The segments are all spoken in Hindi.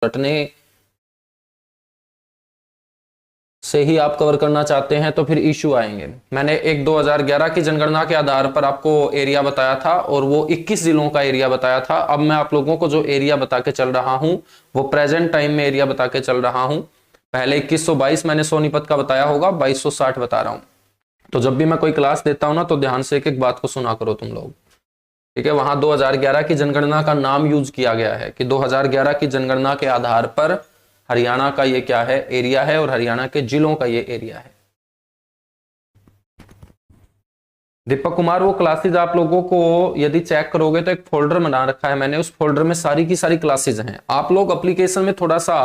रटने से ही आप कवर करना चाहते हैं तो फिर इशू आएंगे। मैंने एक 2011 की जनगणना के आधार पर आपको एरिया बताया था और वो 21 जिलों का एरिया बताया था। अब मैं आप लोगों को जो एरिया बता के चल रहा हूं वो प्रेजेंट टाइम में एरिया बता के चल रहा हूं। पहले 2122 मैंने सोनीपत का बताया होगा, 2260 बता रहा हूं। तो जब भी मैं कोई क्लास देता हूं ना तो ध्यान से एक एक बात को सुना करो तुम लोग, ठीक है। वहां 2011 की जनगणना का नाम यूज किया गया है कि 2011 की जनगणना के आधार पर हरियाणा का ये क्या है, एरिया है, और हरियाणा के जिलों का ये एरिया है। दीपक कुमार, वो क्लासेज आप लोगों को यदि चेक करोगे तो एक फोल्डर बना रखा है मैंने, उस फोल्डर में सारी की सारी क्लासेज हैं। आप लोग एप्लीकेशन में थोड़ा सा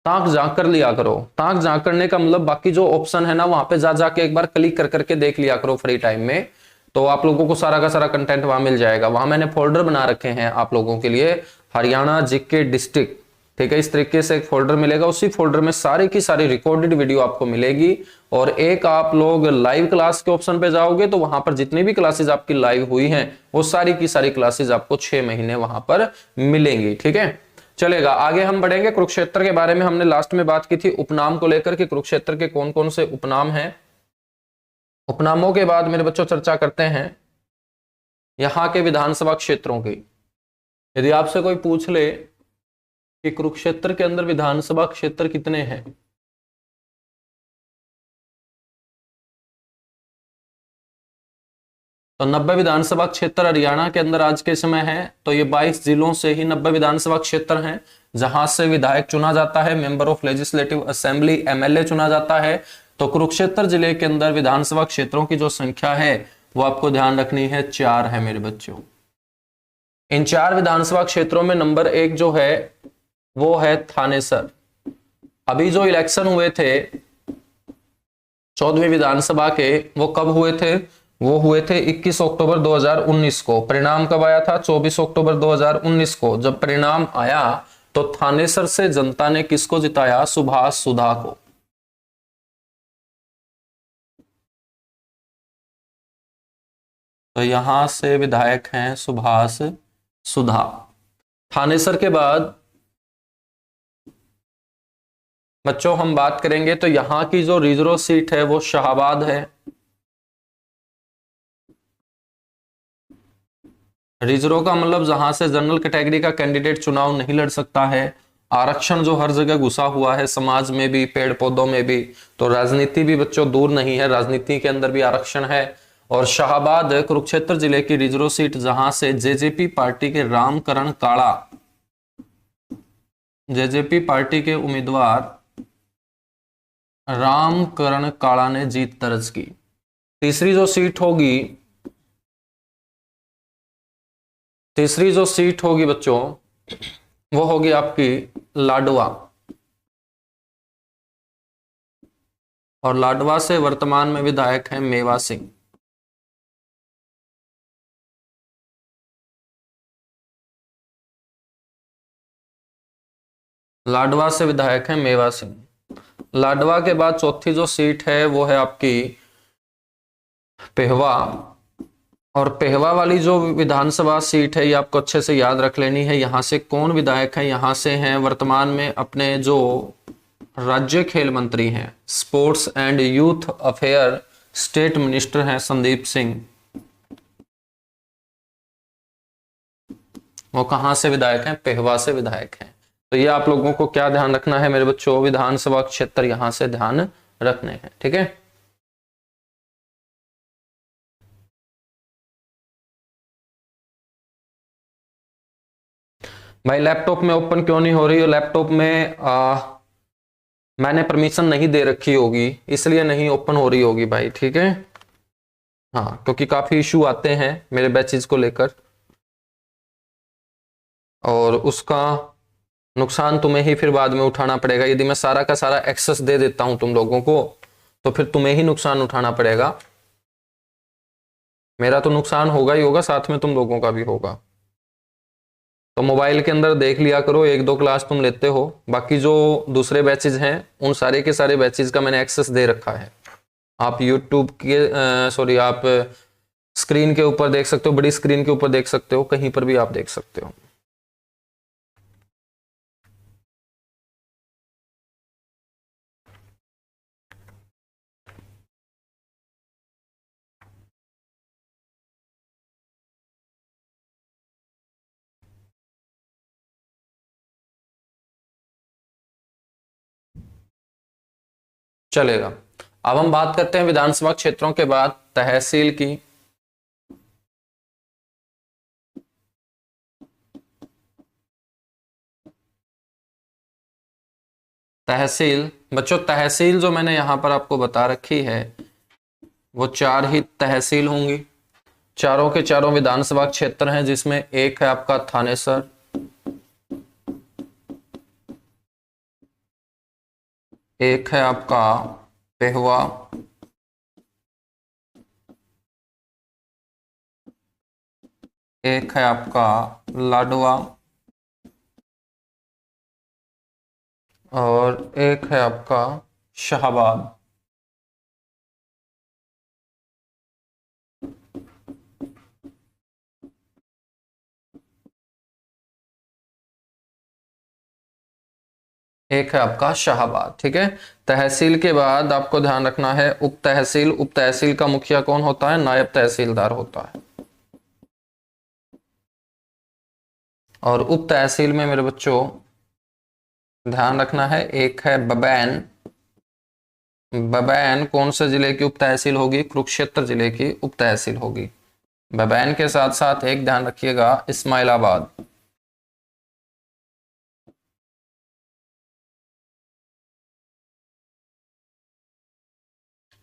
ताक झांक कर लिया करो। ताक झांक करने का मतलब बाकी जो ऑप्शन है ना वहां पे जा जाके एक बार क्लिक कर करके देख लिया करो फ्री टाइम में, तो आप लोगों को सारा का सारा कंटेंट वहां मिल जाएगा। वहां मैंने फोल्डर बना रखे हैं आप लोगों के लिए, हरियाणा जीके डिस्ट्रिक्ट, ठीक है। इस तरीके से एक फोल्डर मिलेगा, उसी फोल्डर में सारी की सारी रिकॉर्डेड वीडियो आपको मिलेगी। और एक आप लोग लाइव क्लास के ऑप्शन पे जाओगे तो वहां पर जितनी भी क्लासेस आपकी लाइव हुई हैं वो सारी की सारी क्लासेस आपको 6 महीने वहां पर मिलेंगी, ठीक है। चलेगा, आगे हम बढ़ेंगे। कुरुक्षेत्र के बारे में हमने लास्ट में बात की थी उपनाम को लेकर के, कुरुक्षेत्र के कौन कौन से उपनाम हैं। उपनामों के बाद मेरे बच्चों चर्चा करते हैं यहां के विधानसभा क्षेत्रों की। यदि आपसे कोई पूछ ले कि कुरुक्षेत्र के अंदर विधानसभा क्षेत्र कितने हैं, तो 90 विधानसभा क्षेत्र हरियाणा के अंदर आज के समय है। तो ये 22 जिलों से ही 90 विधानसभा क्षेत्र हैं जहां से विधायक चुना जाता है, member of legislative assembly MLA चुना जाता है। तो कुरुक्षेत्र जिले के अंदर विधानसभा क्षेत्रों की जो संख्या है वो आपको ध्यान रखनी है, 4 है मेरे बच्चों। इन 4 विधानसभा क्षेत्रों में नंबर 1 जो है वो है थानेसर। अभी जो इलेक्शन हुए थे 14वीं विधानसभा के, वो कब हुए थे? वो हुए थे 21 अक्टूबर 2019 को। परिणाम कब आया था? 24 अक्टूबर 2019 को। जब परिणाम आया तो थानेसर से जनता ने किसको जिताया? सुभाष सुधा को। तो यहां से विधायक हैं सुभाष सुधा। थानेसर के बाद बच्चों हम बात करेंगे तो यहां की जो रिजर्व सीट है वो शाहाबाद है। रिजर्व का मतलब जहां से जनरल कैटेगरी का कैंडिडेट चुनाव नहीं लड़ सकता है। आरक्षण जो हर जगह घुसा हुआ है, समाज में भी, पेड़ पौधों में भी, तो राजनीति भी बच्चों दूर नहीं है, राजनीति के अंदर भी आरक्षण है। और शाहाबाद कुरुक्षेत्र जिले की रिजर्व सीट जहां से जेजेपी पार्टी के रामकरण काड़ा, जेजेपी पार्टी के उम्मीदवार रामकरण काड़ा ने जीत दर्ज की। तीसरी जो सीट होगी बच्चों वो होगी आपकी लाडवा। और लाडवा से वर्तमान में विधायक हैं मेवा सिंह। लाडवा से विधायक हैं मेवा सिंह। लाडवा के बाद चौथी जो सीट है वो है आपकी पेहवा। और पेहवा वाली जो विधानसभा सीट है ये आपको अच्छे से याद रख लेनी है। यहां से कौन विधायक है? यहां से हैं वर्तमान में अपने जो राज्य खेल मंत्री हैं, sports and youth affair state minister हैं संदीप सिंह। वो कहां से विधायक हैं? पेहवा से विधायक हैं। तो ये आप लोगों को क्या ध्यान रखना है मेरे बच्चों? विधानसभा क्षेत्र यहां से ध्यान रखने हैं, ठीक है। भाई लैपटॉप में ओपन क्यों नहीं हो रही है? लैपटॉप में मैंने परमिशन नहीं दे रखी होगी इसलिए नहीं ओपन हो रही होगी भाई, ठीक है। हाँ, क्योंकि काफी इशू आते हैं मेरे बैचेज को लेकर और उसका नुकसान तुम्हें ही फिर बाद में उठाना पड़ेगा। यदि मैं सारा का सारा एक्सेस दे देता हूं तुम लोगों को तो फिर तुम्हें ही नुकसान उठाना पड़ेगा। मेरा तो नुकसान होगा ही होगा, साथ में तुम लोगों का भी होगा। तो मोबाइल के अंदर देख लिया करो, 1-2 क्लास तुम लेते हो, बाकी जो दूसरे बैचेज हैं उन सारे के सारे बैचेज का मैंने एक्सेस दे रखा है। आप यूट्यूब के आप स्क्रीन के ऊपर देख सकते हो, बड़ी स्क्रीन के ऊपर देख सकते हो, कहीं पर भी आप देख सकते हो। चलेगा। अब हम बात करते हैं विधानसभा क्षेत्रों के बाद तहसील की। तहसील बच्चों, तहसील जो मैंने यहां पर आपको बता रखी है वो 4 ही तहसील होंगी। चारों के चारों विधानसभा क्षेत्र हैं, जिसमें एक है आपका थानेसर, एक है आपका पेहवा, एक है आपका लाडवा और एक है आपका शाहबाद। एक है आपका शाहबाद। ठीक है। तहसील के बाद आपको ध्यान रखना है उप तहसील। उप तहसील का मुखिया कौन होता है? नायब तहसीलदार होता है। और उप तहसील में मेरे बच्चों ध्यान रखना है, एक है बबैन। बबैन कौन से जिले की उप तहसील होगी? कुरुक्षेत्र जिले की उप तहसील होगी। बबैन के साथ साथ एक ध्यान रखिएगा, इस्माइलाबाद।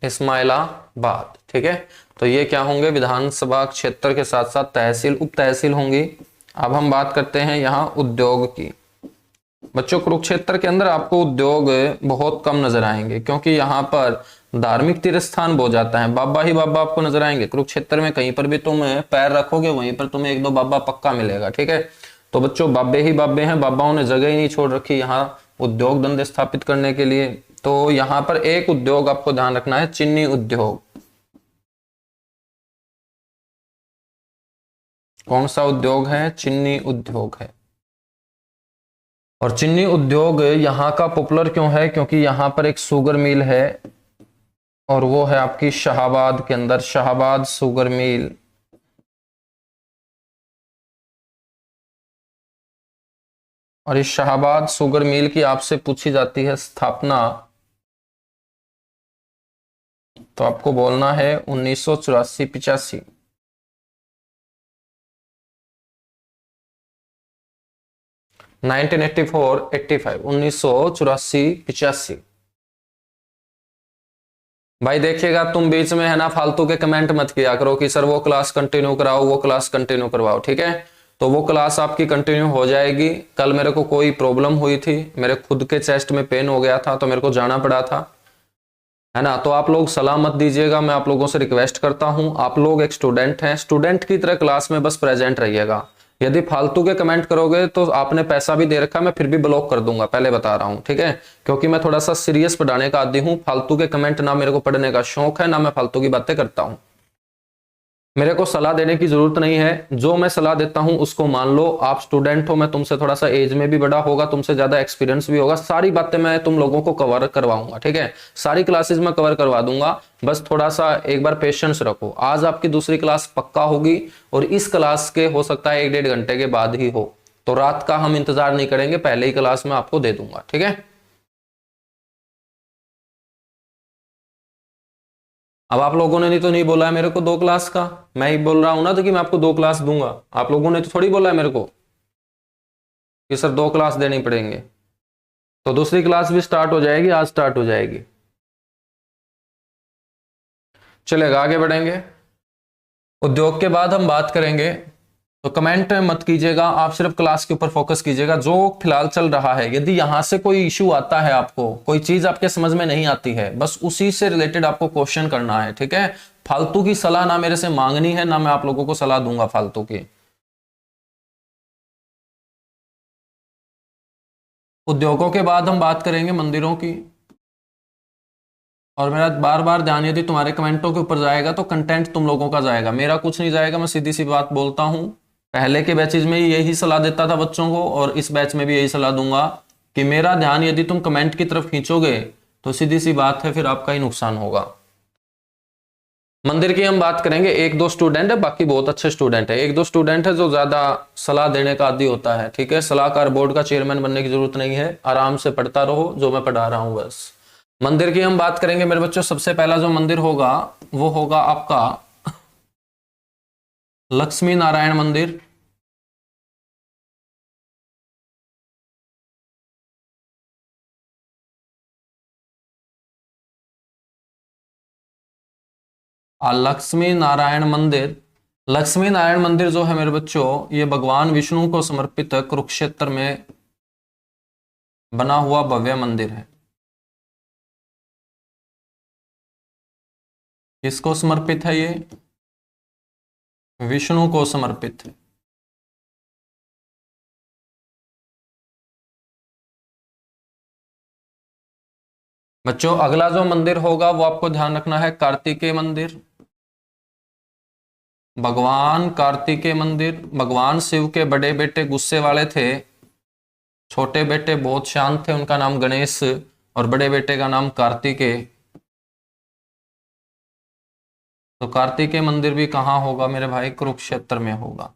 इस्माइलाबाद। ठीक है। तो ये क्या होंगे? विधानसभा क्षेत्र के साथ साथ तहसील, उप तहसील होंगी। अब हम बात करते हैं यहाँ उद्योग की। बच्चों, कुरुक्षेत्र के अंदर आपको उद्योग बहुत कम नजर आएंगे, क्योंकि यहाँ पर धार्मिक तीर्थ स्थान बहुत जाता है। बाबा ही बाबा आपको नजर आएंगे कुरुक्षेत्र में। कहीं पर भी तुम पैर रखोगे वहीं पर तुम्हें एक दो बाबा पक्का मिलेगा। ठीक है। तो बच्चों, बाबे ही बाबे हैं, बाबाओं ने जगह ही नहीं छोड़ रखी यहाँ उद्योग धंधे स्थापित करने के लिए। तो यहाँ पर एक उद्योग आपको ध्यान रखना है, चीनी उद्योग। कौन सा उद्योग है? चीनी उद्योग है। और चीनी उद्योग यहाँ का पॉपुलर क्यों है? क्योंकि यहाँ पर एक शुगर मिल है, और वो है आपकी शाहबाद के अंदर, शाहबाद शुगर मिल। और इस शाहबाद शुगर मिल की आपसे पूछी जाती है स्थापना, तो आपको बोलना है 1984-85। 1984-85, 1984-85। भाई देखिएगा, तुम बीच में है ना फालतू के कमेंट मत किया करो कि सर वो क्लास कंटिन्यू कराओ, वो क्लास कंटिन्यू करवाओ। ठीक है। तो वो क्लास आपकी कंटिन्यू हो जाएगी। कल मेरे को कोई प्रॉब्लम हुई थी, मेरे खुद के चेस्ट में पेन हो गया था, तो मेरे को जाना पड़ा था, है ना। तो आप लोग सलाह मत दीजिएगा, मैं आप लोगों से रिक्वेस्ट करता हूं। आप लोग एक स्टूडेंट हैं, स्टूडेंट की तरह क्लास में बस प्रेजेंट रहिएगा। यदि फालतू के कमेंट करोगे तो आपने पैसा भी दे रखा, मैं फिर भी ब्लॉक कर दूंगा, पहले बता रहा हूं। ठीक है। क्योंकि मैं थोड़ा सा सीरियस पढ़ाने का आदी हूं। फालतू के कमेंट ना मेरे को पढ़ने का शौक है, ना मैं फालतू की बातें करता हूं। मेरे को सलाह देने की जरूरत नहीं है, जो मैं सलाह देता हूं उसको मान लो। आप स्टूडेंट हो, मैं तुमसे थोड़ा सा एज में भी बड़ा होगा, तुमसे ज्यादा एक्सपीरियंस भी होगा। सारी बातें मैं तुम लोगों को कवर करवाऊंगा। ठीक है। सारी क्लासेस में कवर करवा दूंगा, बस थोड़ा सा एक बार पेशेंस रखो। आज आपकी दूसरी क्लास पक्का होगी, और इस क्लास के हो सकता है 1-1.5 घंटे के बाद ही हो, तो रात का हम इंतजार नहीं करेंगे, पहले ही क्लास में आपको दे दूंगा। ठीक है। अब आप लोगों ने नहीं तो नहीं बोला है मेरे को 2 क्लास का, मैं ही बोल रहा हूं ना, तो कि मैं आपको 2 क्लास दूंगा। आप लोगों ने तो थोड़ी बोला है मेरे को कि सर 2 क्लास देनी पड़ेंगे। तो दूसरी क्लास भी स्टार्ट हो जाएगी, आज स्टार्ट हो जाएगी। चलेगा, आगे बढ़ेंगे। उद्योग के बाद हम बात करेंगे, तो कमेंट मत कीजिएगा, आप सिर्फ क्लास के ऊपर फोकस कीजिएगा जो फिलहाल चल रहा है। यदि यहां से कोई इशू आता है, आपको कोई चीज आपके समझ में नहीं आती है, बस उसी से रिलेटेड आपको क्वेश्चन करना है। ठीक है। फालतू की सलाह ना मेरे से मांगनी है, ना मैं आप लोगों को सलाह दूंगा फालतू की। उद्योगों के बाद हम बात करेंगे मंदिरों की। और मेरा बार बार ध्यान, यदि तुम्हारे कमेंटों के ऊपर जाएगा तो कंटेंट तुम लोगों का जाएगा, मेरा कुछ नहीं जाएगा। मैं सीधी सी बात बोलता हूं, पहले के बैचेज में यही सलाह देता था बच्चों को, और इस बैच में भी यही सलाह दूंगा कि मेरा ध्यान यदि तुम कमेंट की तरफ खींचोगे तो सीधी सी बात है, फिर आपका ही नुकसान होगा। मंदिर की हम बात करेंगे। 1-2 स्टूडेंट है, बाकी बहुत अच्छे स्टूडेंट है। 1-2 स्टूडेंट है जो ज्यादा सलाह देने का आदी होता है। ठीक है। सलाहकार बोर्ड का चेयरमैन बनने की जरूरत नहीं है, आराम से पढ़ता रहो जो मैं पढ़ा रहा हूं बस। मंदिर की हम बात करेंगे मेरे बच्चों, सबसे पहला जो मंदिर होगा वो होगा आपका लक्ष्मी नारायण मंदिर। लक्ष्मी नारायण मंदिर, लक्ष्मी नारायण मंदिर जो है मेरे बच्चों, ये भगवान विष्णु को समर्पित कुरुक्षेत्र में बना हुआ भव्य मंदिर है। किसको समर्पित है ये? विष्णु को समर्पित है। बच्चों अगला जो मंदिर होगा वो आपको ध्यान रखना है, कार्तिकेय मंदिर। भगवान कार्तिकेय मंदिर, भगवान शिव के बड़े बेटे गुस्से वाले थे, छोटे बेटे बहुत शांत थे, उनका नाम गणेश, और बड़े बेटे का नाम कार्तिकेय। तो कार्तिकेय मंदिर भी कहाँ होगा मेरे भाई? कुरुक्षेत्र में होगा।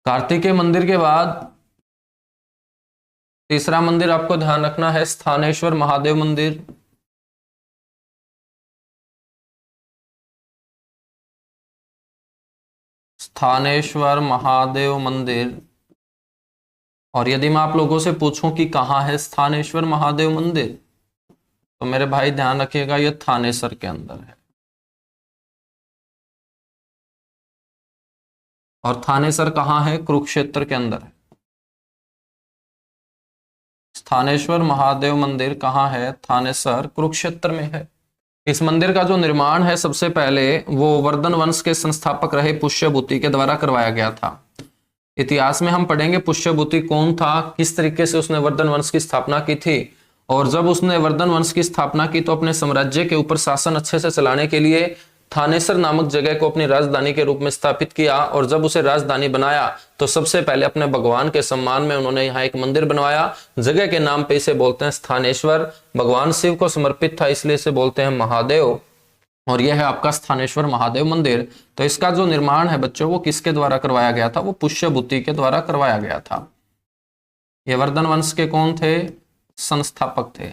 कार्तिकेय मंदिर के बाद तीसरा मंदिर आपको ध्यान रखना है, स्थानेश्वर महादेव मंदिर। स्थानेश्वर महादेव मंदिर। और यदि मैं आप लोगों से पूछूं कि कहाँ है स्थानेश्वर महादेव मंदिर, तो मेरे भाई ध्यान रखिएगा यह थानेसर के अंदर है। और थानेसर कहाँ है? कुरुक्षेत्र के अंदर है। स्थानेश्वर महादेव मंदिर कहाँ है? थानेसर, कुरुक्षेत्र में है। इस मंदिर का जो निर्माण है सबसे पहले वो वर्धन वंश के संस्थापक रहे पुष्यभूति के द्वारा करवाया गया था। इतिहास में हम पढ़ेंगे पुष्यभूति कौन था, किस तरीके से उसने वर्धन वंश की स्थापना की थी। और जब उसने वर्धन वंश की स्थापना की तो अपने साम्राज्य के ऊपर शासन अच्छे से चलाने के लिए थानेसर नामक जगह को अपनी राजधानी के रूप में स्थापित किया। और जब उसे राजधानी बनाया तो सबसे पहले अपने भगवान के सम्मान में उन्होंने यहाँ एक मंदिर बनवाया। जगह के नाम पे इसे बोलते हैं स्थानेश्वर, भगवान शिव को समर्पित था इसलिए इसे बोलते हैं महादेव। और यह है आपका स्थानेश्वर महादेव मंदिर। तो इसका जो निर्माण है बच्चों वो किसके द्वारा करवाया गया था? वो पुष्यभूति के द्वारा करवाया गया था। ये वर्धन वंश के कौन थे? संस्थापक थे।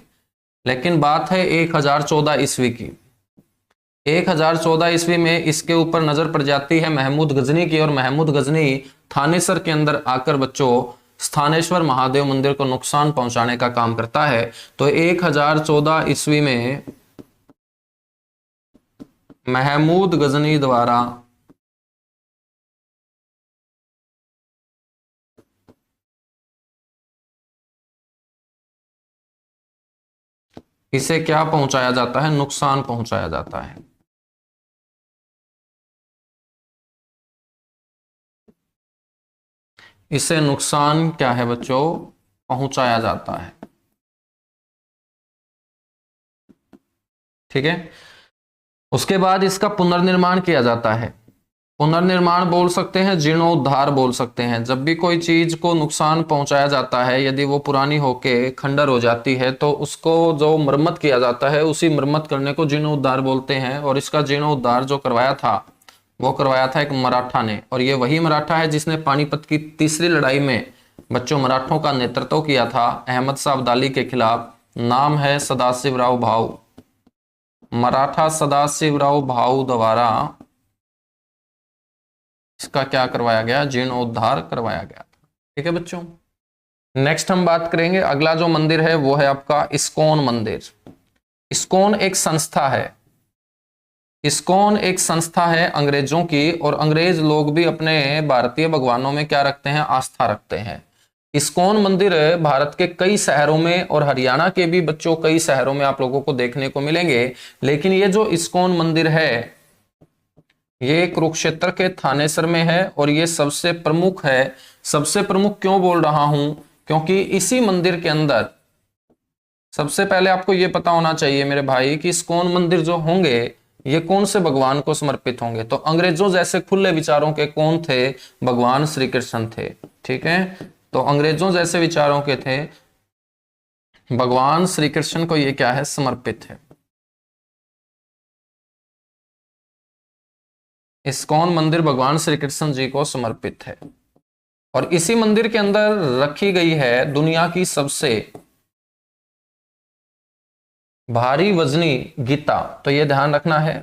लेकिन बात है 1014 ईस्वी की। 1014 ईस्वी में इसके ऊपर नजर पड़ जाती है महमूद गजनी की, और महमूद गजनी थानेसर के अंदर आकर बच्चों स्थानेश्वर महादेव मंदिर को नुकसान पहुंचाने का काम करता है। तो 1014 ईस्वी में महमूद गजनी द्वारा इसे क्या पहुंचाया जाता है? नुकसान पहुंचाया जाता है। इसे नुकसान क्या है बच्चों? पहुंचाया जाता है। ठीक है। उसके बाद इसका पुनर्निर्माण किया जाता है। पुनर्निर्माण बोल सकते हैं, जीर्णोद्धार बोल सकते हैं। जब भी कोई चीज को नुकसान पहुंचाया जाता है, यदि वो पुरानी होके खंडर हो जाती है तो उसको जो मरम्मत किया जाता है उसी मरम्मत करने को जीर्णोद्धार बोलते हैं। और इसका जीर्णोद्धार जो करवाया था वो करवाया था एक मराठा ने। और ये वही मराठा है जिसने पानीपत की तीसरी लड़ाई में बच्चों मराठों का नेतृत्व किया था अहमद शाह अब्दाली के खिलाफ। नाम है सदाशिवराव भाऊ। मराठा सदाशिवराव भाऊ द्वारा इसका क्या करवाया गया? जीर्णोद्धार करवाया गया था। ठीक है बच्चों। नेक्स्ट हम बात करेंगे, अगला जो मंदिर है वो है आपका इस्कॉन मंदिर। इस्कॉन एक संस्था है। इस्कॉन एक संस्था है अंग्रेजों की, और अंग्रेज लोग भी अपने भारतीय भगवानों में क्या रखते हैं? आस्था रखते हैं। इस्कॉन मंदिर भारत के कई शहरों में और हरियाणा के भी बच्चों कई शहरों में आप लोगों को देखने को मिलेंगे। लेकिन ये जो इस्कॉन मंदिर है ये कुरुक्षेत्र के थानेसर में है, और ये सबसे प्रमुख है। सबसे प्रमुख क्यों बोल रहा हूं? क्योंकि इसी मंदिर के अंदर सबसे पहले आपको यह पता होना चाहिए मेरे भाई कि इस्कॉन मंदिर जो होंगे ये कौन से भगवान को समर्पित होंगे। तो अंग्रेजों जैसे खुले विचारों के कौन थे? भगवान श्री कृष्ण थे। ठीक है। तो अंग्रेजों जैसे विचारों के थे, भगवान श्री कृष्ण को ये क्या है? समर्पित है। इस्कॉन मंदिर भगवान श्री कृष्ण जी को समर्पित है। और इसी मंदिर के अंदर रखी गई है दुनिया की सबसे भारी वजनी गीता। तो यह ध्यान रखना है,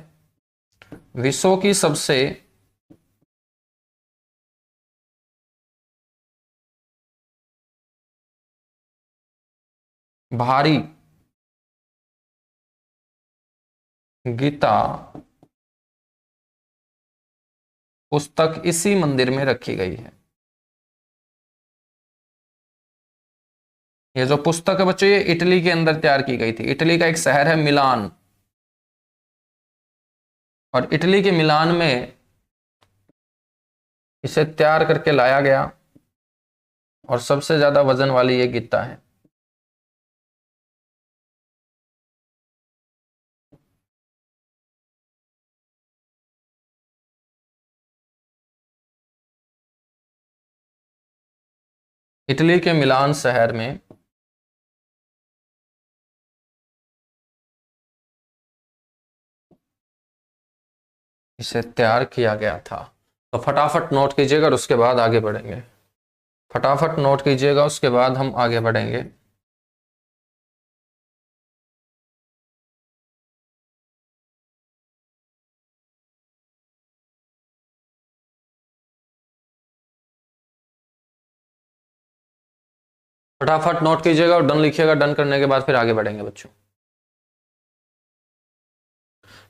विश्व की सबसे भारी गीता पुस्तक इसी मंदिर में रखी गई है। ये जो पुस्तक है बच्चों, ये इटली के अंदर तैयार की गई थी। इटली का एक शहर है मिलान, और इटली के मिलान में इसे तैयार करके लाया गया, और सबसे ज्यादा वजन वाली ये गीता है। इटली के मिलान शहर में इसे तैयार किया गया था। तो फटाफट नोट कीजिएगा और उसके बाद आगे बढ़ेंगे। फटाफट नोट कीजिएगा, उसके बाद हम आगे बढ़ेंगे। फटाफट नोट कीजिएगा और डन लिखिएगा। डन करने के बाद फिर आगे बढ़ेंगे बच्चों।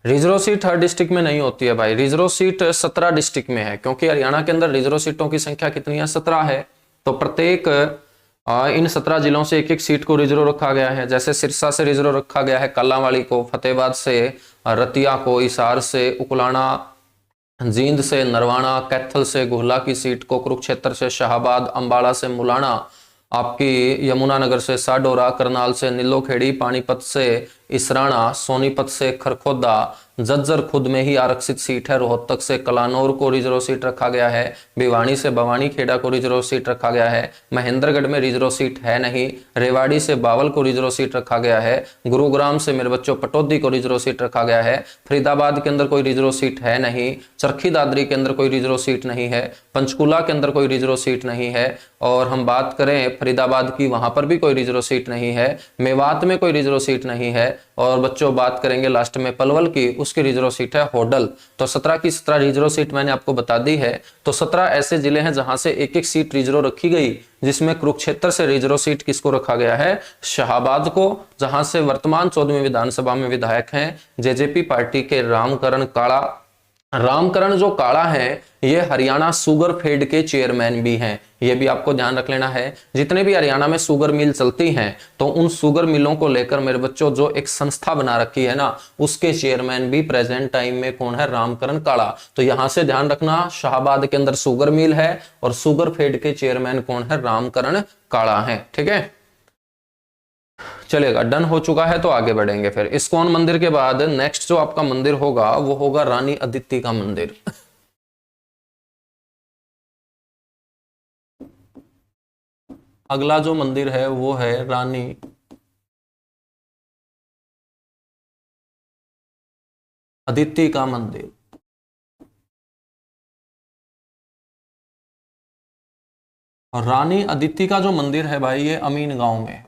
रिजर्व सीट हर डिस्ट्रिक्ट में नहीं होती है भाई। रिजर्व सीट 17 डिस्ट्रिक्ट में है, क्योंकि हरियाणा के अंदर रिजर्व सीटों की संख्या कितनी है? 17 है। तो प्रत्येक इन 17 जिलों से एक एक सीट को रिजर्व रखा गया है। जैसे सिरसा से रिजर्व रखा गया है कालांवाली को, फतेहाबाद से रतिया को, हिसार से उकलाना, जींद से नरवाना, कैथल से गुहला की सीट को, कुरुक्षेत्र से शाहबाद, अंबाला से मुलाना, आपकी यमुनानगर से साडोरा, करनाल से नीलोखेड़ी, पानीपत से इसराना, सोनीपत से खरखोदा, जज्जर खुद में ही आरक्षित सीट है। रोहतक से कलानौर को रिजर्व सीट रखा गया है। भिवानी से भवानी खेड़ा को रिजर्व सीट रखा गया है। महेंद्रगढ़ में रिजर्व सीट है नहीं। रेवाड़ी से बावल को रिजर्व सीट रखा गया है। गुरुग्राम से मेरे बच्चों पटौदी को रिजर्व सीट रखा गया है। फरीदाबाद के अंदर कोई रिजर्व सीट है नहीं। चरखी दादरी के अंदर कोई रिजर्व सीट नहीं है। पंचकुला के अंदर कोई रिजर्व सीट नहीं है। और हम बात करें फरीदाबाद की, वहां पर भी कोई रिजर्व सीट नहीं है। मेवात में कोई रिजर्व सीट नहीं है। और बच्चों बात करेंगे लास्ट में पलवल की, उसकी रिजर्व सीट है होडल। तो 17 की 17 रिजर्व सीट मैंने आपको बता दी है। तो 17 ऐसे जिले हैं जहां से एक एक सीट रिजर्व रखी गई, जिसमें कुरुक्षेत्र से रिजर्व सीट किसको रखा गया है? शाहबाद को, जहां से वर्तमान 14वीं विधानसभा में विधायक हैं जेजेपी पार्टी के रामकरण काला। रामकरण जो काला है, ये हरियाणा शुगर फेड के चेयरमैन भी हैं। ये भी आपको ध्यान रख लेना है। जितने भी हरियाणा में शुगर मिल चलती हैं, तो उन शुगर मिलों को लेकर मेरे बच्चों जो एक संस्था बना रखी है ना, उसके चेयरमैन भी प्रेजेंट टाइम में कौन है? रामकरण काला। तो यहां से ध्यान रखना, शाहबाद के अंदर शुगर मिल है और शुगर फेड के चेयरमैन कौन है? रामकरण काला है। ठीक है, चलेगा, डन हो चुका है। तो आगे बढ़ेंगे फिर। इस्कॉन मंदिर के बाद नेक्स्ट जो आपका मंदिर होगा वो होगा रानी अदिति का मंदिर। अगला जो मंदिर है वो है रानी अदिति का मंदिर। और रानी अदिति का जो मंदिर है भाई, ये अमीन गांव में है।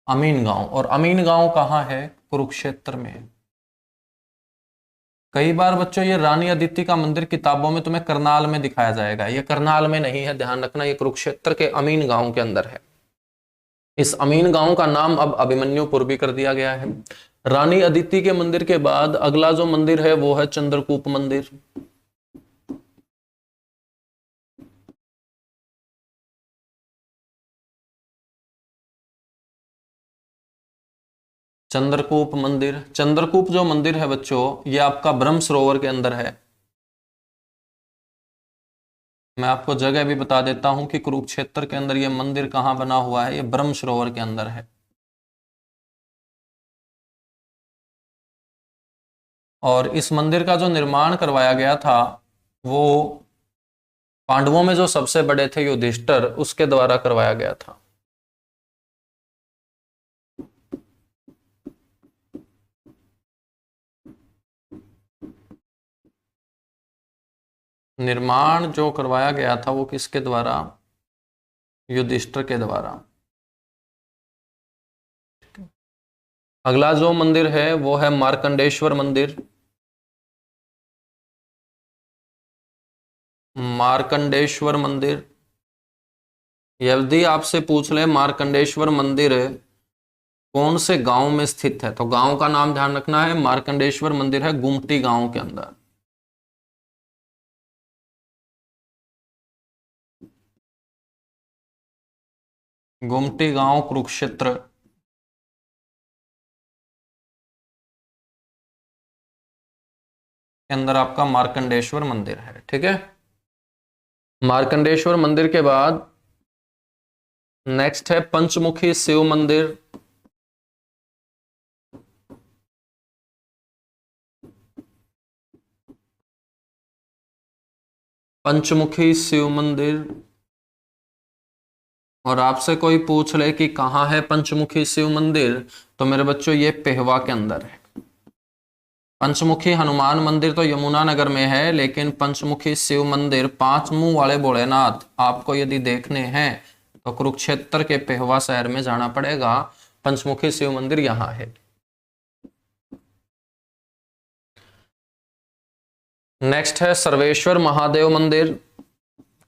अमीन गांव। और अमीन गांव कहाँ है? कुरुक्षेत्र में। कई बार बच्चों ये रानी अदिति का मंदिर किताबों में तुम्हें करनाल में दिखाया जाएगा, ये करनाल में नहीं है, ध्यान रखना। ये कुरुक्षेत्र के अमीन गांव के अंदर है। इस अमीन गांव का नाम अब अभिमन्युपुर भी कर दिया गया है। रानी अदिति के मंदिर के बाद अगला जो मंदिर है वो है चंद्रकूप मंदिर। चंद्रकूप मंदिर। चंद्रकूप जो मंदिर है बच्चों, ये आपका ब्रह्म सरोवर के अंदर है। मैं आपको जगह भी बता देता हूं कि कुरुक्षेत्र के अंदर ये मंदिर कहां बना हुआ है। ये ब्रह्म सरोवर के अंदर है। और इस मंदिर का जो निर्माण करवाया गया था, वो पांडवों में जो सबसे बड़े थे युधिष्ठिर, उसके द्वारा करवाया गया था। निर्माण जो करवाया गया था वो किसके द्वारा? युधिष्ठिर के द्वारा। अगला जो मंदिर है वो है मार्कंडेश्वर मंदिर। मार्कंडेश्वर मंदिर, यदि आपसे पूछ ले मार्कंडेश्वर मंदिर कौन से गांव में स्थित है, तो गांव का नाम ध्यान रखना है। मार्कंडेश्वर मंदिर है गुमटी गांव के अंदर। गुमटी गांव, कुरुक्षेत्र के अंदर आपका मार्कंडेश्वर मंदिर है। ठीक है, मार्कंडेश्वर मंदिर के बाद नेक्स्ट है पंचमुखी शिव मंदिर। पंचमुखी शिव मंदिर, और आपसे कोई पूछ ले कि कहाँ है पंचमुखी शिव मंदिर, तो मेरे बच्चों ये पेहवा के अंदर है। पंचमुखी हनुमान मंदिर तो यमुनानगर में है, लेकिन पंचमुखी शिव मंदिर, पांच मुंह वाले भोलेनाथ आपको यदि देखने हैं तो कुरुक्षेत्र के पेहवा शहर में जाना पड़ेगा। पंचमुखी शिव मंदिर यहां है। नेक्स्ट है सर्वेश्वर महादेव मंदिर।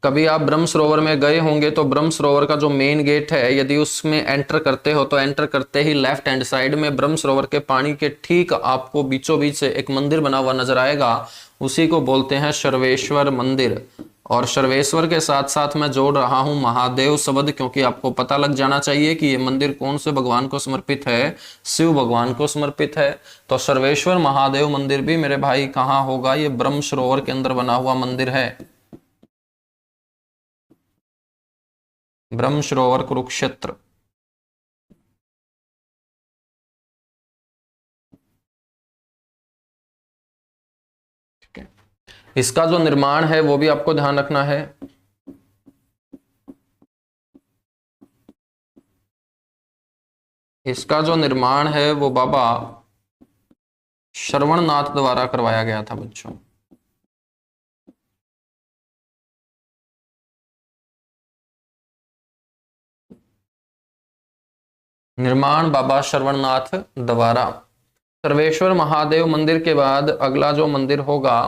कभी आप ब्रह्म सरोवर में गए होंगे तो ब्रह्म सरोवर का जो मेन गेट है, यदि उसमें एंटर करते हो तो एंटर करते ही लेफ्ट हैंड साइड में ब्रह्म सरोवर के पानी के ठीक आपको बीचों बीच से एक मंदिर बना हुआ नजर आएगा, उसी को बोलते हैं सर्वेश्वर मंदिर। और सर्वेश्वर के साथ साथ मैं जोड़ रहा हूं महादेव शब्द, क्योंकि आपको पता लग जाना चाहिए कि ये मंदिर कौन से भगवान को समर्पित है, शिव भगवान को समर्पित है। तो सर्वेश्वर महादेव मंदिर भी मेरे भाई कहाँ होगा? ये ब्रह्म सरोवर के अंदर बना हुआ मंदिर है, ब्रह्म सरोवर कुरुक्षेत्र। ठीक है, इसका जो निर्माण है वो भी आपको ध्यान रखना है। इसका जो निर्माण है वो बाबा श्रवणनाथ द्वारा करवाया गया था बच्चों। निर्माण बाबा श्रवणनाथ द्वारा। सर्वेश्वर महादेव मंदिर के बाद अगला जो मंदिर होगा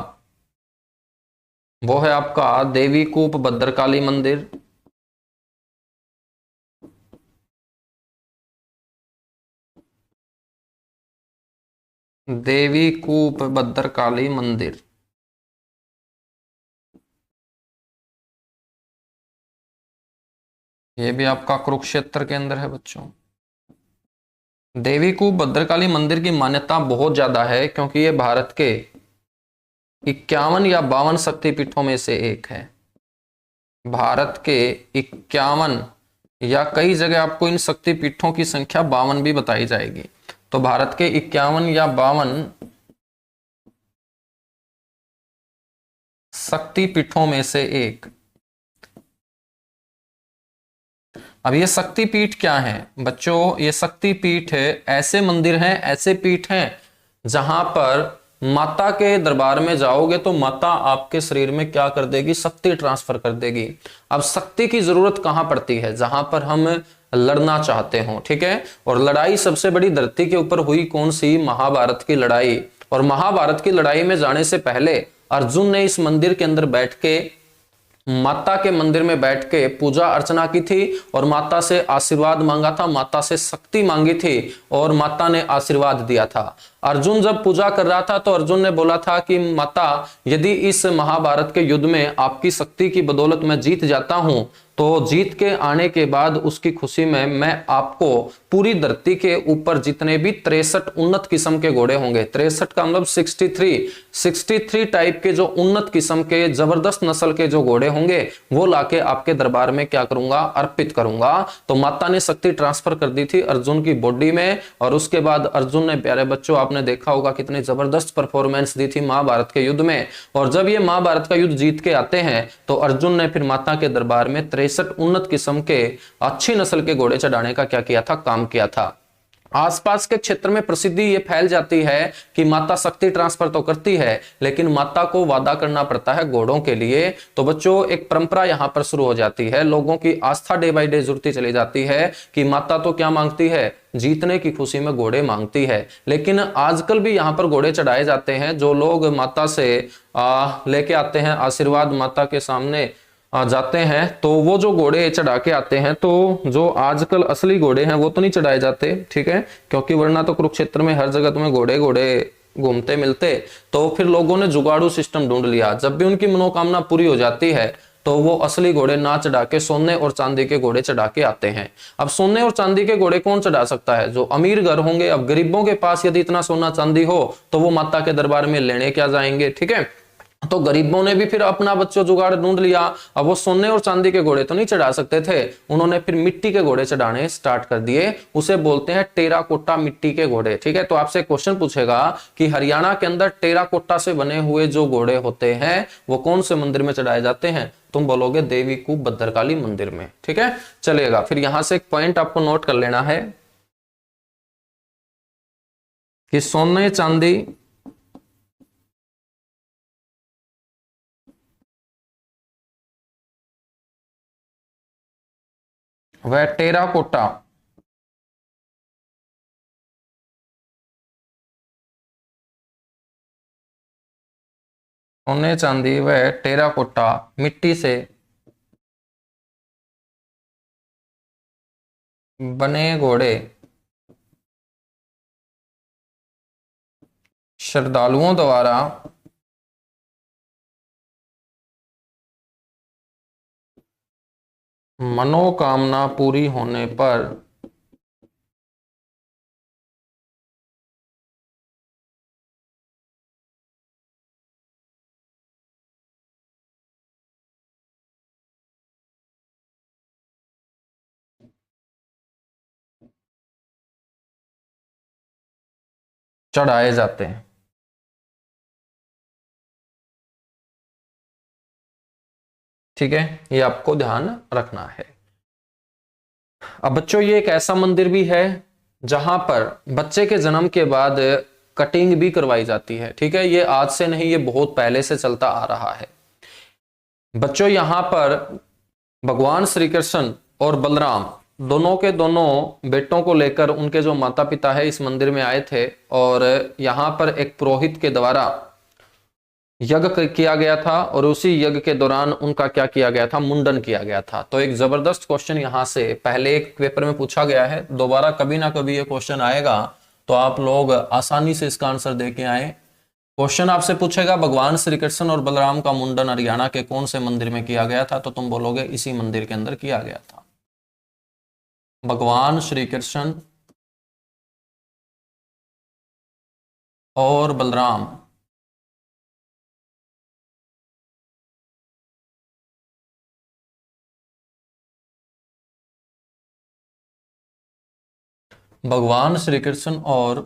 वो है आपका देवी कूप भद्रकाली मंदिर। देवी कूप भद्रकाली मंदिर, ये भी आपका कुरुक्षेत्र के अंदर है बच्चों। देवी कूप भद्रकाली मंदिर की मान्यता बहुत ज्यादा है, क्योंकि ये भारत के 51 या 52 शक्तिपीठों में से एक है। भारत के 51 या कई जगह आपको इन शक्तिपीठों की संख्या 52 भी बताई जाएगी। तो भारत के 51 या 52 शक्तिपीठों में से एक। अब ये शक्तिपीठ क्या है बच्चों? ये शक्तिपीठ है, ऐसे मंदिर हैं, ऐसे पीठ हैं जहां पर माता के दरबार में जाओगे तो माता आपके शरीर में क्या कर देगी? शक्ति ट्रांसफर कर देगी। अब शक्ति की जरूरत कहां पड़ती है? जहां पर हम लड़ना चाहते हो, ठीक है। और लड़ाई सबसे बड़ी धरती के ऊपर हुई कौन सी? महाभारत की लड़ाई। और महाभारत की लड़ाई में जाने से पहले अर्जुन ने इस मंदिर के अंदर बैठ के, माता के मंदिर में बैठ के पूजा अर्चना की थी और माता से आशीर्वाद मांगा था, माता से शक्ति मांगी थी और माता ने आशीर्वाद दिया था। अर्जुन जब पूजा कर रहा था तो अर्जुन ने बोला था कि माता, यदि इस महाभारत के युद्ध में आपकी शक्ति की बदौलत मैं जीत जाता हूं तो जीत के आने के बाद उसकी खुशी में मैं आपको पूरी धरती के ऊपर जितने भी 63 उन्नत किस्म के घोड़े होंगे, 63 का मतलब 63 टाइप के जो उन्नत किस्म के जबरदस्त नस्ल के जो घोड़े होंगे वो लाके आपके दरबार में क्या करूंगा? अर्पित करूंगा। तो माता ने शक्ति ट्रांसफर कर दी थी अर्जुन की बॉडी में। और उसके बाद अर्जुन ने, प्यारे बच्चों आपने देखा होगा कितनी जबरदस्त परफॉर्मेंस दी थी महाभारत के युद्ध में। और जब ये महाभारत का युद्ध जीत के आते हैं तो अर्जुन ने फिर माता के दरबार में 63 उन्नत किस्म के अच्छी नस्ल के घोड़े चढ़ाने का क्या किया था? काम किया था। आसपास के क्षेत्र में प्रसिद्धि ये फैल जाती है कि माता शक्ति ट्रांसफर तो करती है, लेकिन माता को वादा करना पड़ता है घोड़ों के लिए। तो बच्चों एक परंपरा यहां पर शुरू हो जाती है, लोगों की आस्था डे बाय डे जुड़ती चली जाती है कि माता तो क्या मांगती है, जीतने की खुशी में घोड़े मांगती है। लेकिन आजकल भी यहाँ पर घोड़े चढ़ाए जाते हैं। जो लोग माता से लेके आते हैं आशीर्वाद, माता के सामने जाते हैं, तो वो जो घोड़े चढ़ा के आते हैं, तो जो आजकल असली घोड़े हैं वो तो नहीं चढ़ाए जाते, ठीक है, क्योंकि वरना तो कुरुक्षेत्र में हर जगह तुम्हें घोड़े घोड़े घूमते मिलते। तो फिर लोगों ने जुगाड़ू सिस्टम ढूंढ लिया, जब भी उनकी मनोकामना पूरी हो जाती है तो वो असली घोड़े ना चढ़ा के सोने और चांदी के घोड़े चढ़ा के आते हैं। अब सोने और चांदी के घोड़े कौन चढ़ा सकता है, जो अमीर घर होंगे। अब गरीबों के पास यदि इतना सोना चांदी हो तो वो माता के दरबार में लेने क्या जाएंगे, ठीक है। तो गरीबों ने भी फिर अपना बच्चों जुगाड़ ढूंढ लिया। अब वो सोने और चांदी के घोड़े तो नहीं चढ़ा सकते थे, उन्होंने फिर मिट्टी के घोड़े चढ़ाने स्टार्ट कर दिए। उसे बोलते हैं टेराकोटा मिट्टी के घोड़े, ठीक है। तो आपसे क्वेश्चन पूछेगा कि हरियाणा के अंदर टेराकोटा से बने हुए जो घोड़े होते हैं वो कौन से मंदिर में चढ़ाए जाते हैं, तुम बोलोगे देवी कूप भद्रकाली मंदिर में, ठीक है, चलेगा। फिर यहां से एक पॉइंट आपको नोट कर लेना है कि सोने चांदी वह टेराकोटा सोने चांदी वह टेराकोटा मिट्टी से बने घोड़े श्रद्धालुओं द्वारा मनोकामना पूरी होने पर चढ़ाए जाते हैं, ठीक है, ये आपको ध्यान रखना है। अब बच्चों ये एक ऐसा मंदिर भी है जहां पर बच्चे के जन्म के बाद कटिंग भी करवाई जाती है, ठीक है। ये आज से नहीं, ये बहुत पहले से चलता आ रहा है। बच्चों यहां पर भगवान श्री कृष्ण और बलराम दोनों के दोनों बेटों को लेकर उनके जो माता पिता है इस मंदिर में आए थे, और यहां पर एक पुरोहित के द्वारा यज्ञ किया गया था, और उसी यज्ञ के दौरान उनका क्या किया गया था, मुंडन किया गया था। तो एक जबरदस्त क्वेश्चन यहां से पहले एक पेपर में पूछा गया है, दोबारा कभी ना कभी ये क्वेश्चन आएगा, तो आप लोग आसानी से इसका आंसर दे के आए। क्वेश्चन आपसे पूछेगा भगवान श्री कृष्ण और बलराम का मुंडन हरियाणा के कौन से मंदिर में किया गया था, तो तुम बोलोगे इसी मंदिर के अंदर किया गया था। भगवान श्री कृष्ण और बलराम भगवान श्री कृष्ण और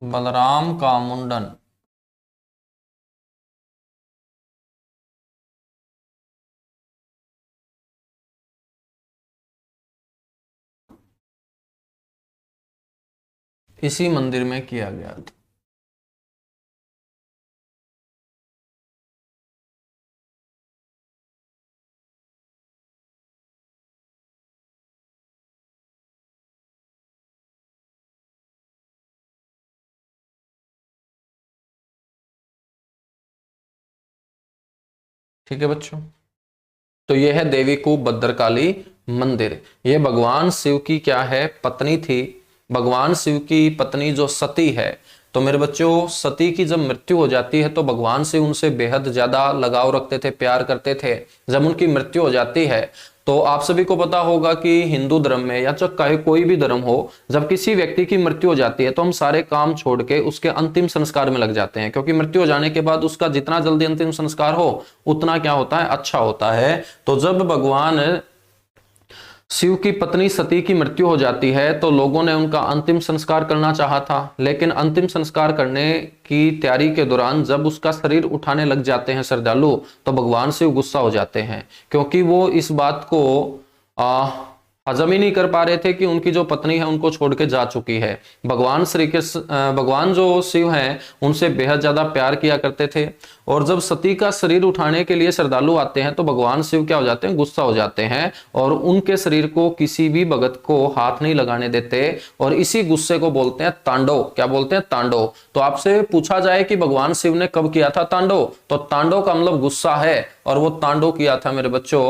बलराम का मुंडन इसी मंदिर में किया गया था। ठीक है बच्चों, तो यह है देवी कूप भद्रकाली मंदिर। यह भगवान शिव की क्या है, पत्नी थी। भगवान शिव की पत्नी जो सती है, तो मेरे बच्चों सती की जब मृत्यु हो जाती है तो भगवान शिव उनसे बेहद ज्यादा लगाव रखते थे, प्यार करते थे। जब उनकी मृत्यु हो जाती है तो आप सभी को पता होगा कि हिंदू धर्म में या चाहे कोई भी धर्म हो, जब किसी व्यक्ति की मृत्यु हो जाती है तो हम सारे काम छोड़ के उसके अंतिम संस्कार में लग जाते हैं, क्योंकि मृत्यु हो जाने के बाद उसका जितना जल्दी अंतिम संस्कार हो उतना क्या होता है, अच्छा होता है। तो जब भगवान शिव की पत्नी सती की मृत्यु हो जाती है तो लोगों ने उनका अंतिम संस्कार करना चाहा था, लेकिन अंतिम संस्कार करने की तैयारी के दौरान जब उसका शरीर उठाने लग जाते हैं श्रद्धालु, तो भगवान शिव गुस्सा हो जाते हैं, क्योंकि वो इस बात को आ, हजम ही नहीं कर पा रहे थे कि उनकी जो पत्नी है उनको छोड़ के जा चुकी है। भगवान श्री कृष्ण भगवान जो शिव हैं उनसे बेहद ज्यादा प्यार किया करते थे, और जब सती का शरीर उठाने के लिए श्रद्धालु आते हैं तो भगवान शिव क्या हो जाते हैं, गुस्सा हो जाते हैं, और उनके शरीर को किसी भी भगत को हाथ नहीं लगाने देते, और इसी गुस्से को बोलते हैं तांडव। क्या बोलते हैं? तांडव। तो आपसे पूछा जाए कि भगवान शिव ने कब किया था तांडव, तो तांडव का मतलब गुस्सा है, और वो तांडव किया था मेरे बच्चों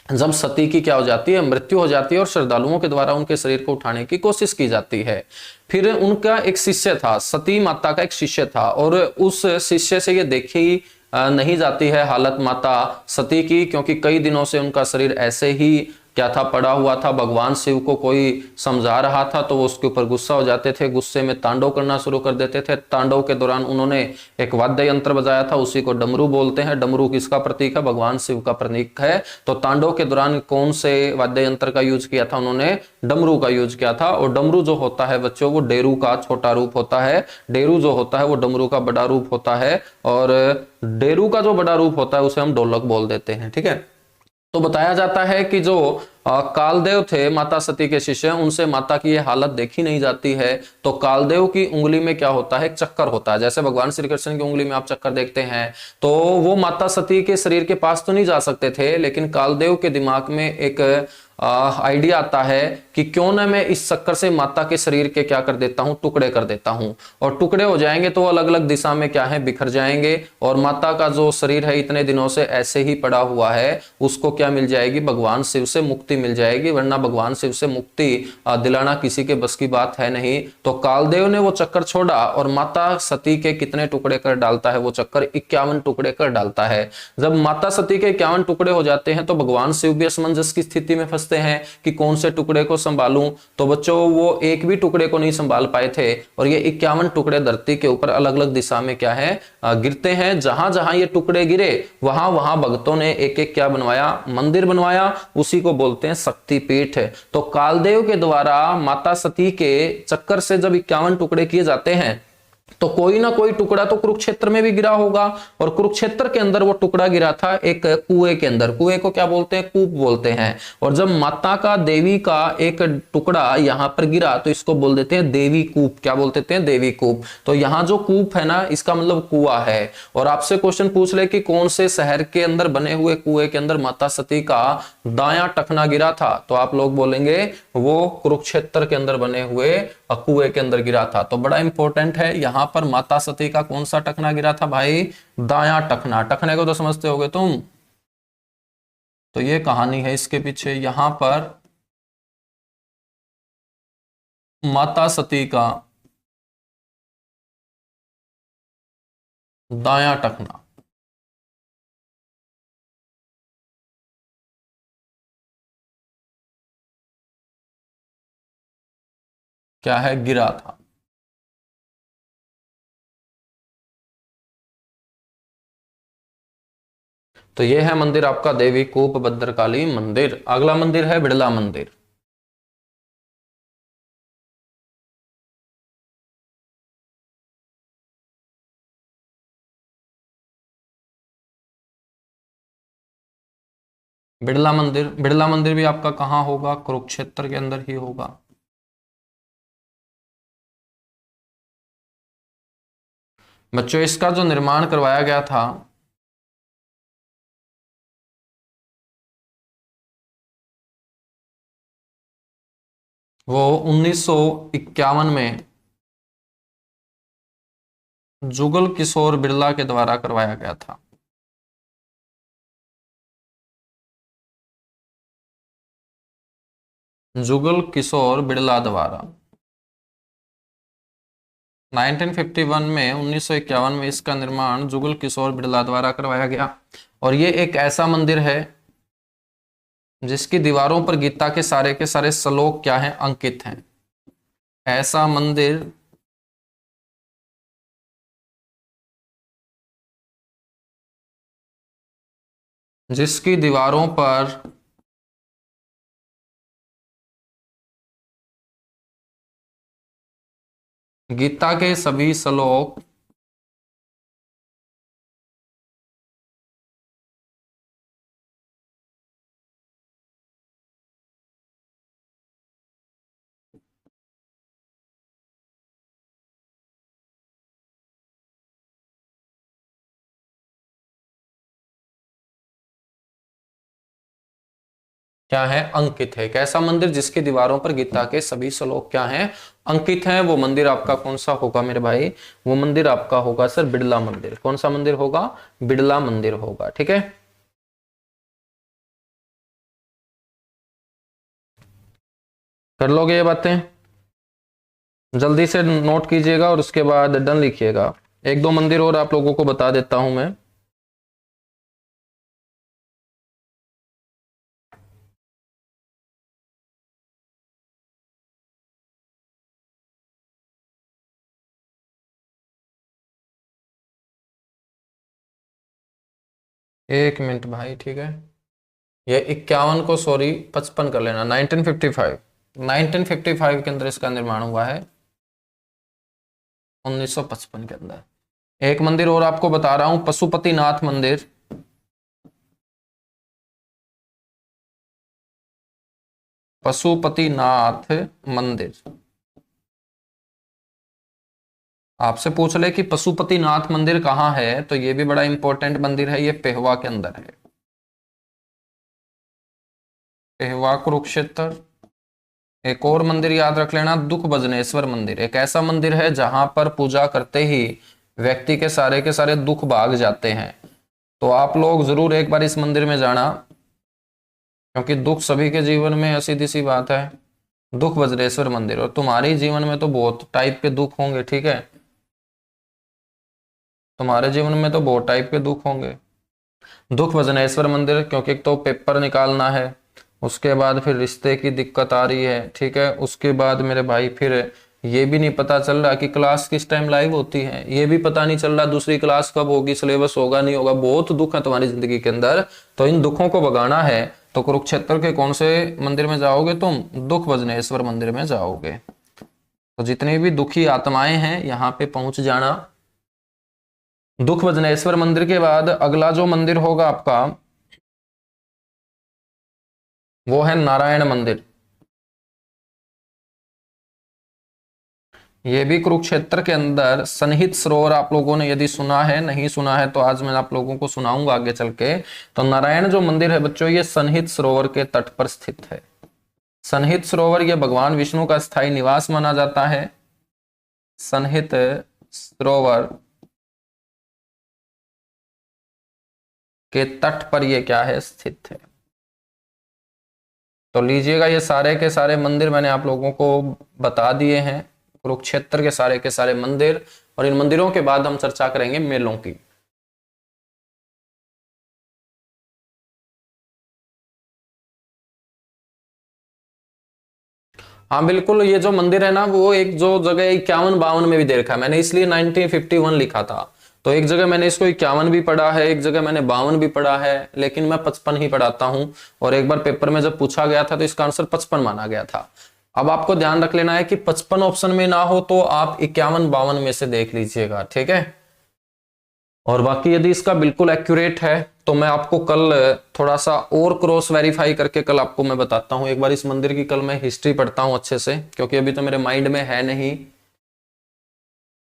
जब सती की क्या हो जाती है, मृत्यु हो जाती है, और श्रद्धालुओं के द्वारा उनके शरीर को उठाने की कोशिश की जाती है। फिर उनका एक शिष्य था, सती माता का एक शिष्य था, और उस शिष्य से ये देखी नहीं जाती है हालत माता सती की, क्योंकि कई दिनों से उनका शरीर ऐसे ही क्या था, पड़ा हुआ था। भगवान शिव को कोई समझा रहा था तो वो उसके ऊपर गुस्सा हो जाते थे, गुस्से में तांडव करना शुरू कर देते थे। तांडव के दौरान उन्होंने एक वाद्य यंत्र बजाया था, उसी को डमरू बोलते हैं। डमरू किसका प्रतीक है? भगवान शिव का प्रतीक है। तो तांडव के दौरान कौन से वाद्य यंत्र का यूज किया था? उन्होंने डमरू का यूज किया था। और डमरू जो होता है बच्चों, वो डेरू का छोटा रूप होता है। डेरू जो होता है वो डमरू का बड़ा रूप होता है, और डेरू का जो बड़ा रूप होता है उसे हम ढोलक बोल देते हैं। ठीक है। तो बताया जाता है कि जो कालदेव थे माता सती के शिष्य, उनसे माता की ये हालत देखी नहीं जाती है। तो कालदेव की उंगली में क्या होता है? एक चक्कर होता है। जैसे भगवान श्री कृष्ण की उंगली में आप चक्कर देखते हैं, तो वो माता सती के शरीर के पास तो नहीं जा सकते थे, लेकिन कालदेव के दिमाग में एक आइडिया आता है कि क्यों ना मैं इस चक्कर से माता के शरीर के क्या कर देता हूं, टुकड़े कर देता हूं, और टुकड़े हो जाएंगे तो अलग अलग दिशा में क्या है, बिखर जाएंगे, और माता का जो शरीर है इतने दिनों से ऐसे ही पड़ा हुआ है उसको क्या मिल जाएगी, भगवान शिव से मुक्ति मिल जाएगी। वरना भगवान शिव से मुक्ति दिलाना किसी के बस की बात है नहीं। तो कालदेव ने वो चक्कर छोड़ा, और माता सती के कितने टुकड़े कर डालता है वो चक्कर? 51 टुकड़े कर डालता है। जब माता सती के 51 टुकड़े हो जाते हैं तो भगवान शिव भी असमंजस की स्थिति में फंसते हैं कि कौन से टुकड़े को संभालूं। तो बच्चों वो एक भी टुकड़े को नहीं संभाल पाए थे, और ये 51 टुकड़े धरती के ऊपर अलग अलग दिशा में क्या है, गिरते हैं। जहां जहां ये टुकड़े गिरे वहां वहां भक्तों ने एक एक क्या बनवाया, मंदिर बनवाया। उसी को बोलते हैं शक्तिपीठ। तो कालदेव के द्वारा माता सती के चक्कर से जब 51 टुकड़े किए जाते हैं तो कोई ना कोई टुकड़ा तो कुरुक्षेत्र में भी गिरा होगा, और कुरुक्षेत्र के अंदर वो टुकड़ा गिरा था एक कुएं के अंदर। कुएं को क्या बोलते हैं? कूप बोलते हैं। और जब माता का, देवी का एक टुकड़ा यहां पर गिरा तो इसको बोल देते हैं देवी कूप। क्या बोल देते हैं? देवी कूप। तो यहाँ जो कूप है ना, इसका मतलब कुआं है। और आपसे क्वेश्चन पूछ ले कि कौन से शहर के अंदर बने हुए कुएं के अंदर माता सती का दाया टखना गिरा था, तो आप लोग बोलेंगे वो कुरुक्षेत्र के अंदर बने हुए कुएं के अंदर गिरा था। तो बड़ा इंपॉर्टेंट है, यहां पर माता सती का कौन सा टखना गिरा था भाई? दाया टखना। टखने को तो समझते होगे तुम। तो ये कहानी है इसके पीछे। यहां पर माता सती का दाया टखना क्या है? गिरा था। तो ये है मंदिर आपका देवी कूप भद्रकाली मंदिर। अगला मंदिर है बिड़ला मंदिर। बिड़ला मंदिर, बिड़ला मंदिर भी आपका कहाँ होगा? कुरुक्षेत्र के अंदर ही होगा। बच्चों इसका जो निर्माण करवाया गया था, वो 1951 में जुगल किशोर बिरला के द्वारा करवाया गया था। जुगल किशोर बिरला द्वारा 1951 में, 1951 में इसका निर्माण जुगल किशोर बिरला द्वारा करवाया गया। और ये एक ऐसा मंदिर है जिसकी दीवारों पर गीता के सारे श्लोक क्या हैं? अंकित हैं। ऐसा मंदिर जिसकी दीवारों पर गीता के सभी श्लोक क्या है? अंकित है। कैसा मंदिर? जिसकी दीवारों पर गीता के सभी श्लोक क्या हैं? अंकित हैं। वो मंदिर आपका कौन सा होगा मेरे भाई? वो मंदिर आपका होगा सर बिड़ला मंदिर। कौन सा मंदिर होगा? बिड़ला मंदिर होगा। ठीक है, कर लोगे ये बातें? जल्दी से नोट कीजिएगा और उसके बाद डन लिखिएगा। एक दो मंदिर और आप लोगों को बता देता हूं मैं। एक मिनट भाई, ठीक है। ये 51 को सॉरी 55 कर लेना, 1955। 1955 के अंदर इसका निर्माण हुआ है, 1955 के अंदर। एक मंदिर और आपको बता रहा हूं, पशुपतिनाथ मंदिर। पशुपतिनाथ मंदिर। आपसे पूछ ले कि पशुपतिनाथ मंदिर कहाँ है, तो ये भी बड़ा इंपॉर्टेंट मंदिर है। ये पेहवा के अंदर है। पेहवा कुरुक्षेत्र। एक और मंदिर याद रख लेना, दुख भजनेश्वर मंदिर। एक ऐसा मंदिर है जहां पर पूजा करते ही व्यक्ति के सारे दुख भाग जाते हैं। तो आप लोग जरूर एक बार इस मंदिर में जाना, क्योंकि दुख सभी के जीवन में है, सीधी सी बात है। दुख वज्रेश्वर मंदिर। और तुम्हारे जीवन में तो बहुत टाइप के दुख होंगे, ठीक है? तुम्हारे जीवन में तो बहुत टाइप के दुख होंगे। दुख वजनेश्वर मंदिर, क्योंकि एक तो पेपर निकालना है, उसके बाद फिर रिश्ते की दिक्कत आ रही है, ठीक है? उसके बाद मेरे भाई फिर ये भी नहीं पता चल रहा कि क्लास किस टाइम लाइव होती है, ये भी पता नहीं चल रहा दूसरी क्लास कब होगी, सिलेबस होगा नहीं होगा। बहुत दुख है तुम्हारी जिंदगी के अंदर। तो इन दुखों को भगाना है तो कुरुक्षेत्र के कौन से मंदिर में जाओगे तुम? दुख वजनेश्वर मंदिर में जाओगे। तो जितनी भी दुखी आत्माएं हैं यहाँ पे पहुंच जाना। दुख वजनेश्वर मंदिर के बाद अगला जो मंदिर होगा आपका, वो है नारायण मंदिर। ये भी कुरुक्षेत्र के अंदर सन्निहित सरोवर। आप लोगों ने यदि सुना है, नहीं सुना है तो आज मैं आप लोगों को सुनाऊंगा आगे चल के। तो नारायण जो मंदिर है बच्चों, ये सन्निहित सरोवर के तट पर स्थित है। सन्निहित सरोवर ये भगवान विष्णु का स्थायी निवास माना जाता है। सन्निहित सरोवर के तट पर ये क्या है? स्थित है। तो लीजिएगा, ये सारे के सारे मंदिर मैंने आप लोगों को बता दिए हैं, कुरुक्षेत्र के सारे मंदिर। और इन मंदिरों के बाद हम चर्चा करेंगे मेलों की। हाँ बिल्कुल, ये जो मंदिर है ना, वो एक जो जगह 51-52 में भी दे रखा है मैंने, इसलिए 1951 लिखा था। तो एक जगह मैंने इसको 51 भी पढ़ा है, एक जगह मैंने 52 भी पढ़ा है, लेकिन मैं 55 ही पढ़ाता हूँ। और एक बार पेपर में जब पूछा गया था तो इसका आंसर 55 माना गया था। अब आपको ध्यान रख लेना है कि 55 ऑप्शन में ना हो तो आप 51-52 में से देख लीजिएगा, ठीक है? और बाकी यदि इसका बिल्कुल एक्यूरेट है तो मैं आपको कल थोड़ा सा और क्रॉस वेरीफाई करके कल आपको मैं बताता हूं। एक बार इस मंदिर की कल मैं हिस्ट्री पढ़ता हूं अच्छे से, क्योंकि अभी तो मेरे माइंड में है नहीं।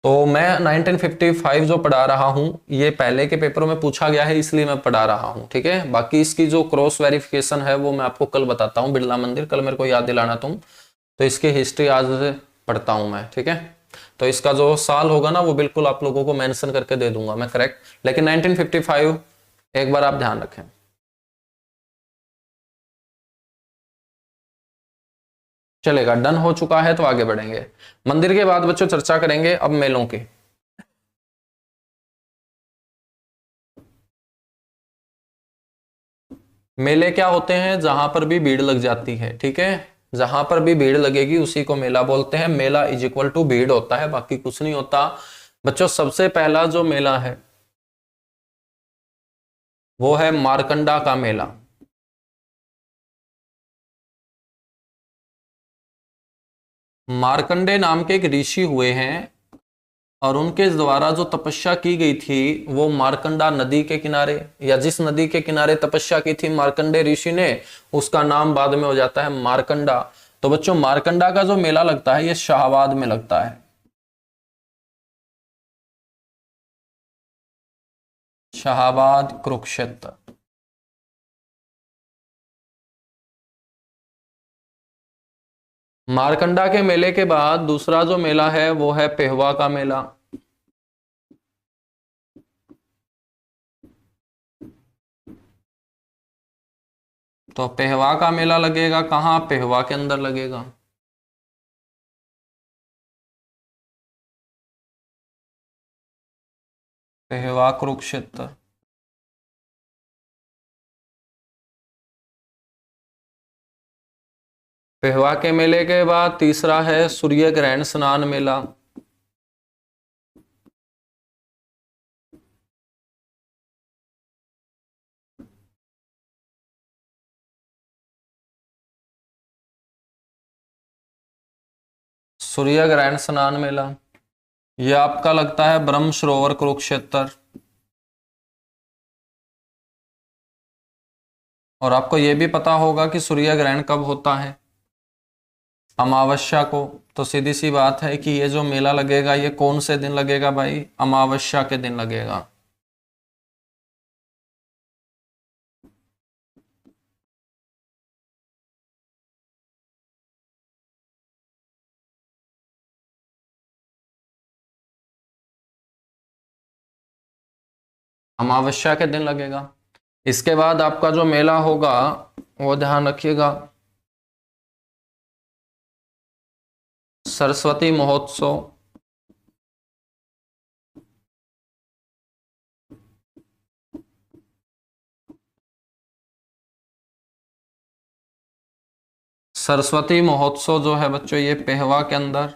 तो मैं 1955 जो पढ़ा रहा हूं, ये पहले के पेपरों में पूछा गया है, इसलिए मैं पढ़ा रहा हूं, ठीक है? बाकी इसकी जो क्रॉस वेरिफिकेशन है वो मैं आपको कल बताता हूं। बिड़ला मंदिर कल मेरे को याद दिलाना तुम। तो इसकी हिस्ट्री आज से पढ़ता हूं मैं, ठीक है? तो इसका जो साल होगा ना वो बिल्कुल आप लोगों को मेंशन करके दे दूंगा मैं, करेक्ट। लेकिन 1955 एक बार आप ध्यान रखें। चलेगा, डन हो चुका है तो आगे बढ़ेंगे। मंदिर के बाद बच्चों चर्चा करेंगे अब मेलों की। मेले क्या होते हैं? जहां पर भी भीड़ लग जाती है, ठीक है? जहां पर भी भीड़ लगेगी उसी को मेला बोलते हैं। मेला इज इक्वल टू भीड़ होता है, बाकी कुछ नहीं होता। बच्चों सबसे पहला जो मेला है वो है मारकंडा का मेला। मार्कंडे नाम के एक ऋषि हुए हैं और उनके द्वारा जो तपस्या की गई थी वो मार्कंडा नदी के किनारे, या जिस नदी के किनारे तपस्या की थी मार्कंडे ऋषि ने, उसका नाम बाद में हो जाता है मार्कंडा। तो बच्चों मार्कंडा का जो मेला लगता है ये शाहबाद में लगता है। शाहबाद कुरुक्षेत्र। मारकंडा के मेले के बाद दूसरा जो मेला है वो है पेहवा का मेला। तो पेहवा का मेला लगेगा कहाँ? पेहवा के अंदर लगेगा। पेहवा कुरुक्षेत्र। पेहवा के मेले के बाद तीसरा है सूर्य ग्रहण स्नान मेला। सूर्य ग्रहण स्नान मेला ये आपका लगता है ब्रह्म सरोवर कुरुक्षेत्र। और आपको यह भी पता होगा कि सूर्य ग्रहण कब होता है? अमावस्या को। तो सीधी सी बात है कि ये जो मेला लगेगा ये कौन से दिन लगेगा भाई? अमावस्या के दिन लगेगा। अमावस्या के दिन लगेगा। इसके बाद आपका जो मेला होगा वो ध्यान रखिएगा, सरस्वती महोत्सव। सरस्वती महोत्सव जो है बच्चों ये पेहवा के अंदर,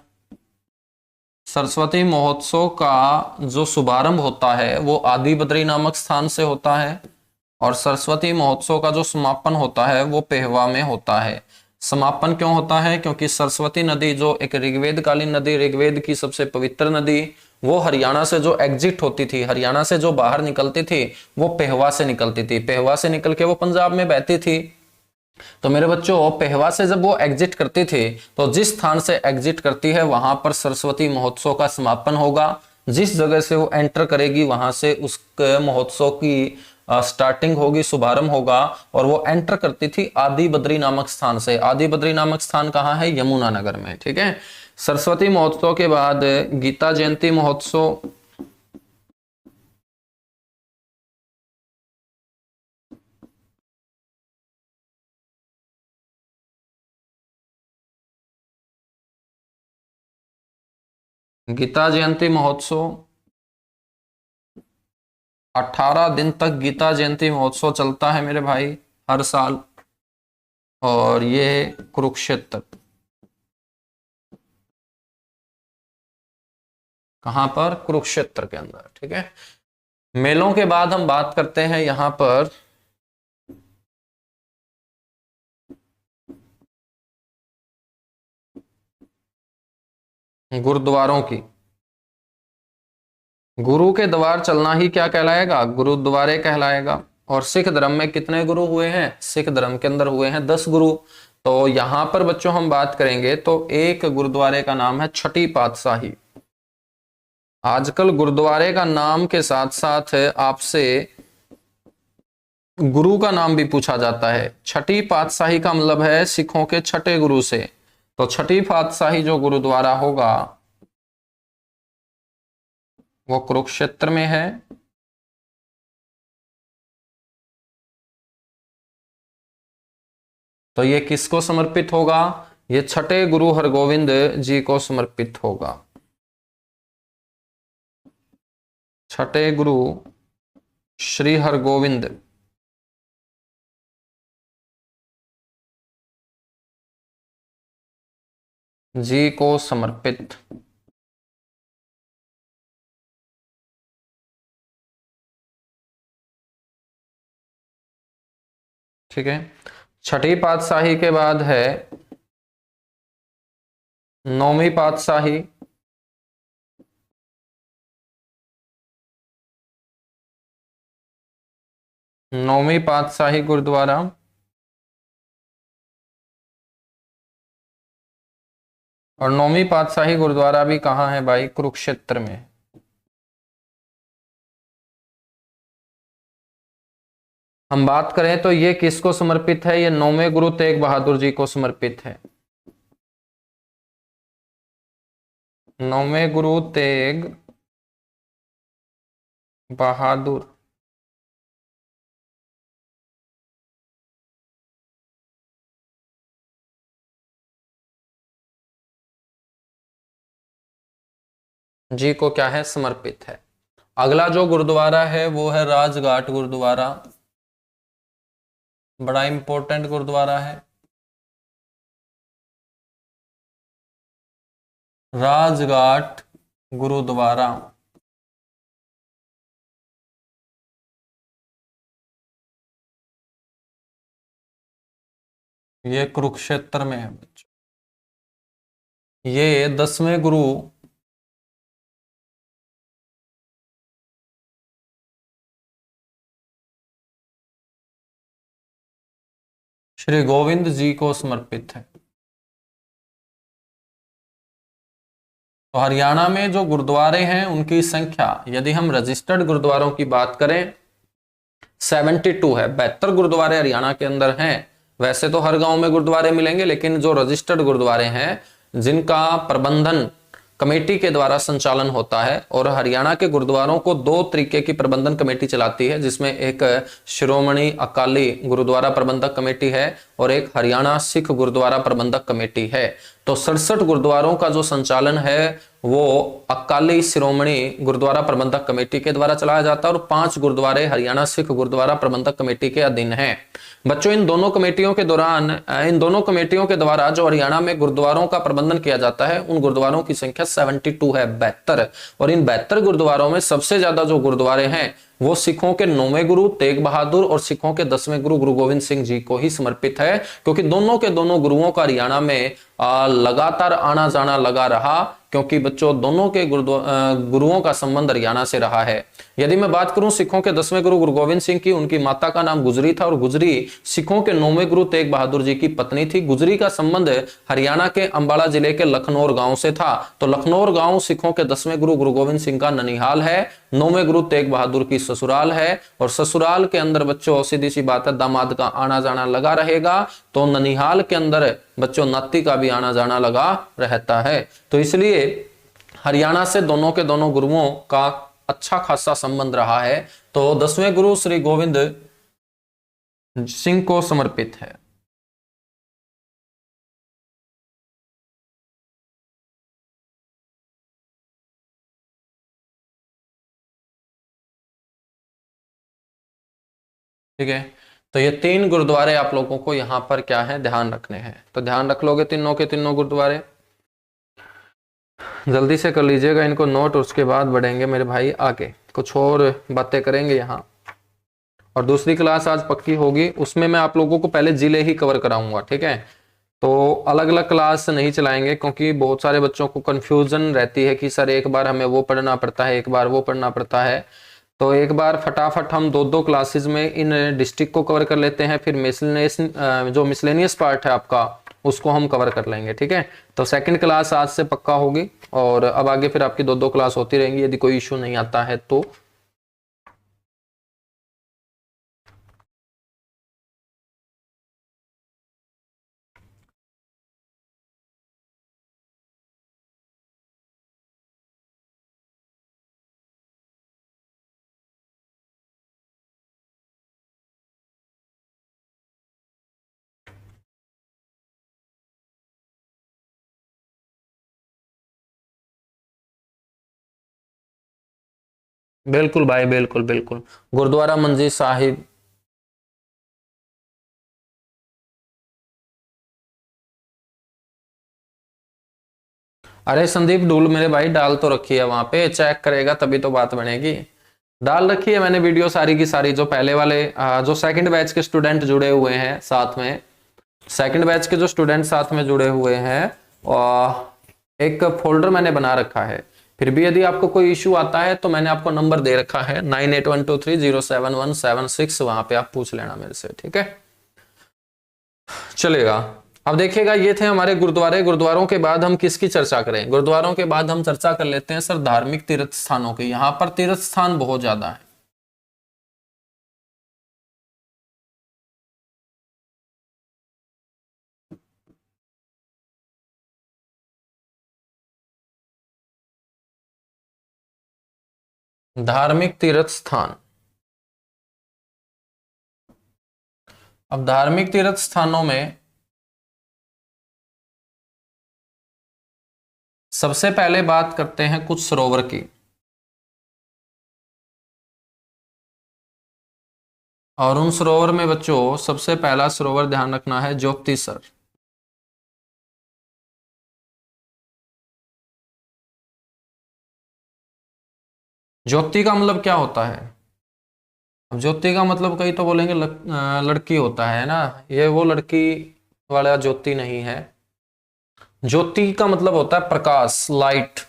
सरस्वती महोत्सव का जो शुभारंभ होता है वो आदि बद्री नामक स्थान से होता है और सरस्वती महोत्सव का जो समापन होता है वो पेहवा में होता है। समापन क्यों होता है? क्योंकि सरस्वती नदी जो एक ऋग्वेद कालीन नदी, ऋग्वेद की सबसे पवित्र नदी, वो हरियाणा से जो एग्जिट होती थी, हरियाणा से जो बाहर निकलती थी वो पेहवा से निकलती थी। पेहवा से निकल के वो पंजाब में बहती थी। तो मेरे बच्चों पेहवा से जब वो एग्जिट करती थी तो जिस स्थान से एग्जिट करती है वहां पर सरस्वती महोत्सव का समापन होगा। जिस जगह से वो एंटर करेगी वहां से उस महोत्सव की स्टार्टिंग होगी, शुभारंभ होगा। और वो एंटर करती थी आदि बद्री नामक स्थान से। आदि बद्री नामक स्थान कहाँ है? यमुनानगर में। ठीक है। सरस्वती महोत्सव के बाद गीता जयंती महोत्सव। गीता जयंती महोत्सव 18 दिन तक गीता जयंती महोत्सव चलता है मेरे भाई, हर साल। और ये कुरुक्षेत्र, कहां पर? कुरुक्षेत्र के अंदर। ठीक है। मेलों के बाद हम बात करते हैं यहां पर गुरुद्वारों की। गुरु के द्वार चलना ही क्या कहलाएगा? गुरुद्वारे कहलाएगा। और सिख धर्म में कितने गुरु हुए हैं? सिख धर्म के अंदर हुए हैं 10 गुरु। तो यहां पर बच्चों हम बात करेंगे तो एक गुरुद्वारे का नाम है छठी पातशाही। आजकल गुरुद्वारे का नाम के साथ साथ आपसे गुरु का नाम भी पूछा जाता है। छठी पातशाही का मतलब है सिखों के छठे गुरु से। तो छठी पातशाही जो गुरुद्वारा होगा वो कुरुक्षेत्र में है। तो ये किसको समर्पित होगा? ये छठे गुरु हरगोविंद जी को समर्पित होगा। छठे गुरु श्री हरगोविंद जी को समर्पित। ठीक है। छठी पातशाही के बाद है नौवीं पातशाही, नौवीं पातशाही गुरुद्वारा, और नौवीं पातशाही गुरुद्वारा भी कहाँ है भाई? कुरुक्षेत्र में। हम बात करें तो ये किसको समर्पित है? ये नौवें गुरु तेग बहादुर जी को समर्पित है। नौवें गुरु तेग बहादुर। जी को क्या है? समर्पित है। अगला जो गुरुद्वारा है वो है राजघाट गुरुद्वारा, बड़ा इंपॉर्टेंट गुरुद्वारा है। राजघाट गुरुद्वारा, ये कुरुक्षेत्र में है बच्चों। ये 10वें गुरु श्री गोविंद जी को समर्पित है। तो हरियाणा में जो गुरुद्वारे हैं उनकी संख्या, यदि हम रजिस्टर्ड गुरुद्वारों की बात करें, 72 है। 72 गुरुद्वारे हरियाणा के अंदर हैं। वैसे तो हर गांव में गुरुद्वारे मिलेंगे, लेकिन जो रजिस्टर्ड गुरुद्वारे हैं जिनका प्रबंधन कमेटी के द्वारा संचालन होता है, और हरियाणा के गुरुद्वारों को दो तरीके की प्रबंधन कमेटी चलाती है, जिसमें एक शिरोमणि अकाली गुरुद्वारा प्रबंधक कमेटी है और एक हरियाणा सिख गुरुद्वारा प्रबंधक कमेटी है। तो 67 गुरुद्वारों का जो संचालन है वो अकाली शिरोमणि गुरुद्वारा प्रबंधक कमेटी के द्वारा चलाया जाता है, और 5 गुरुद्वारे हरियाणा सिख गुरुद्वारा प्रबंधक कमेटी के अधीन हैं। बच्चों, इन दोनों कमेटियों के द्वारा जो हरियाणा में गुरुद्वारों का प्रबंधन किया जाता है, उन गुरुद्वारों की संख्या 72 है, 72। और इन 72 गुरुद्वारों में सबसे ज्यादा जो गुरुद्वारे हैं वो सिखों के 9वें गुरु तेग बहादुर और सिखों के 10वें गुरु गुरु गोविंद सिंह जी को ही समर्पित है, क्योंकि दोनों के दोनों गुरुओं का हरियाणा में लगातार आना जाना लगा रहा, क्योंकि बच्चों दोनों के गुरुओं का संबंध हरियाणा से रहा है। यदि मैं बात करूं सिखों के 10वें गुरु गुरु गोविंद सिंह की, उनकी माता का नाम गुजरी था, और गुजरी सिखों के 9वें गुरु तेग बहादुर जी की पत्नी थी। गुजरी का संबंध हरियाणा के अंबाला जिले के लखनौर गांव से था। तो लखनौर गांव सिखों के 10वें गुरु गुरु गोविंद सिंह का ननिहाल है, 9वें गुरु तेग बहादुर की ससुराल है, और ससुराल के अंदर बच्चों सीधी सी बात है, दामाद का आना जाना लगा रहेगा, तो ननिहाल के अंदर बच्चों नाती का भी आना जाना लगा रहता है। तो इसलिए हरियाणा से दोनों के दोनों गुरुओं का अच्छा खासा संबंध रहा है। तो 10वें गुरु श्री गोविंद सिंह को समर्पित है। ठीक है, तो ये 3 गुरुद्वारे आप लोगों को यहां पर क्या है, ध्यान रखने हैं। तो ध्यान रख लोगे तीनों के तीनों गुरुद्वारे, जल्दी से कर लीजिएगा इनको नोट, उसके बाद बढ़ेंगे मेरे भाई आगे, कुछ और बातें करेंगे यहाँ। और दूसरी क्लास आज पक्की होगी, उसमें मैं आप लोगों को पहले जिले ही कवर कराऊंगा, ठीक है। तो अलग अलग क्लास नहीं चलाएंगे, क्योंकि बहुत सारे बच्चों को कंफ्यूजन रहती है कि सर एक बार हमें वो पढ़ना पड़ता है, एक बार वो पढ़ना पड़ता है। तो एक बार फटाफट हम दो क्लासेस में इन डिस्ट्रिक्ट को कवर कर लेते हैं, फिर मिसलेनियस जो मिसलेनियस पार्ट है आपका उसको हम कवर कर लेंगे, ठीक है। तो सेकंड क्लास आज से पक्का होगी, और अब आगे फिर आपकी दो क्लास होती रहेंगी यदि कोई इशू नहीं आता है तो। बिल्कुल भाई, बिल्कुल बिल्कुल। गुरुद्वारा मंजी साहिब, अरे संदीप डूल मेरे भाई डाल तो रखी है वहां पे, चेक करेगा तभी तो बात बनेगी। डाल रखी है मैंने वीडियो सारी की सारी, जो पहले वाले जो सेकंड बैच के स्टूडेंट जुड़े हुए हैं साथ में, सेकंड बैच के जो स्टूडेंट साथ में जुड़े हुए हैं, एक फोल्डर मैंने बना रखा है। फिर भी यदि आपको कोई इश्यू आता है तो मैंने आपको नंबर दे रखा है 9812307176, वहां पे आप पूछ लेना मेरे से, ठीक है, चलेगा। अब देखिएगा, ये थे हमारे गुरुद्वारे। गुरुद्वारों के बाद हम किसकी चर्चा करें? गुरुद्वारों के बाद हम चर्चा कर लेते हैं सर धार्मिक तीर्थ स्थानों की। यहां पर तीर्थ स्थान बहुत ज्यादा है। धार्मिक तीर्थ स्थान, अब धार्मिक तीर्थ स्थानों में सबसे पहले बात करते हैं कुछ सरोवर की। और उन सरोवर में बच्चों सबसे पहला सरोवर ध्यान रखना है ज्योतिसर। ज्योति का मतलब क्या होता है? अब ज्योति का मतलब कई तो बोलेंगे लड़की होता है ना, ये वो लड़की वाला ज्योति नहीं है। ज्योति का मतलब होता है प्रकाश, लाइट।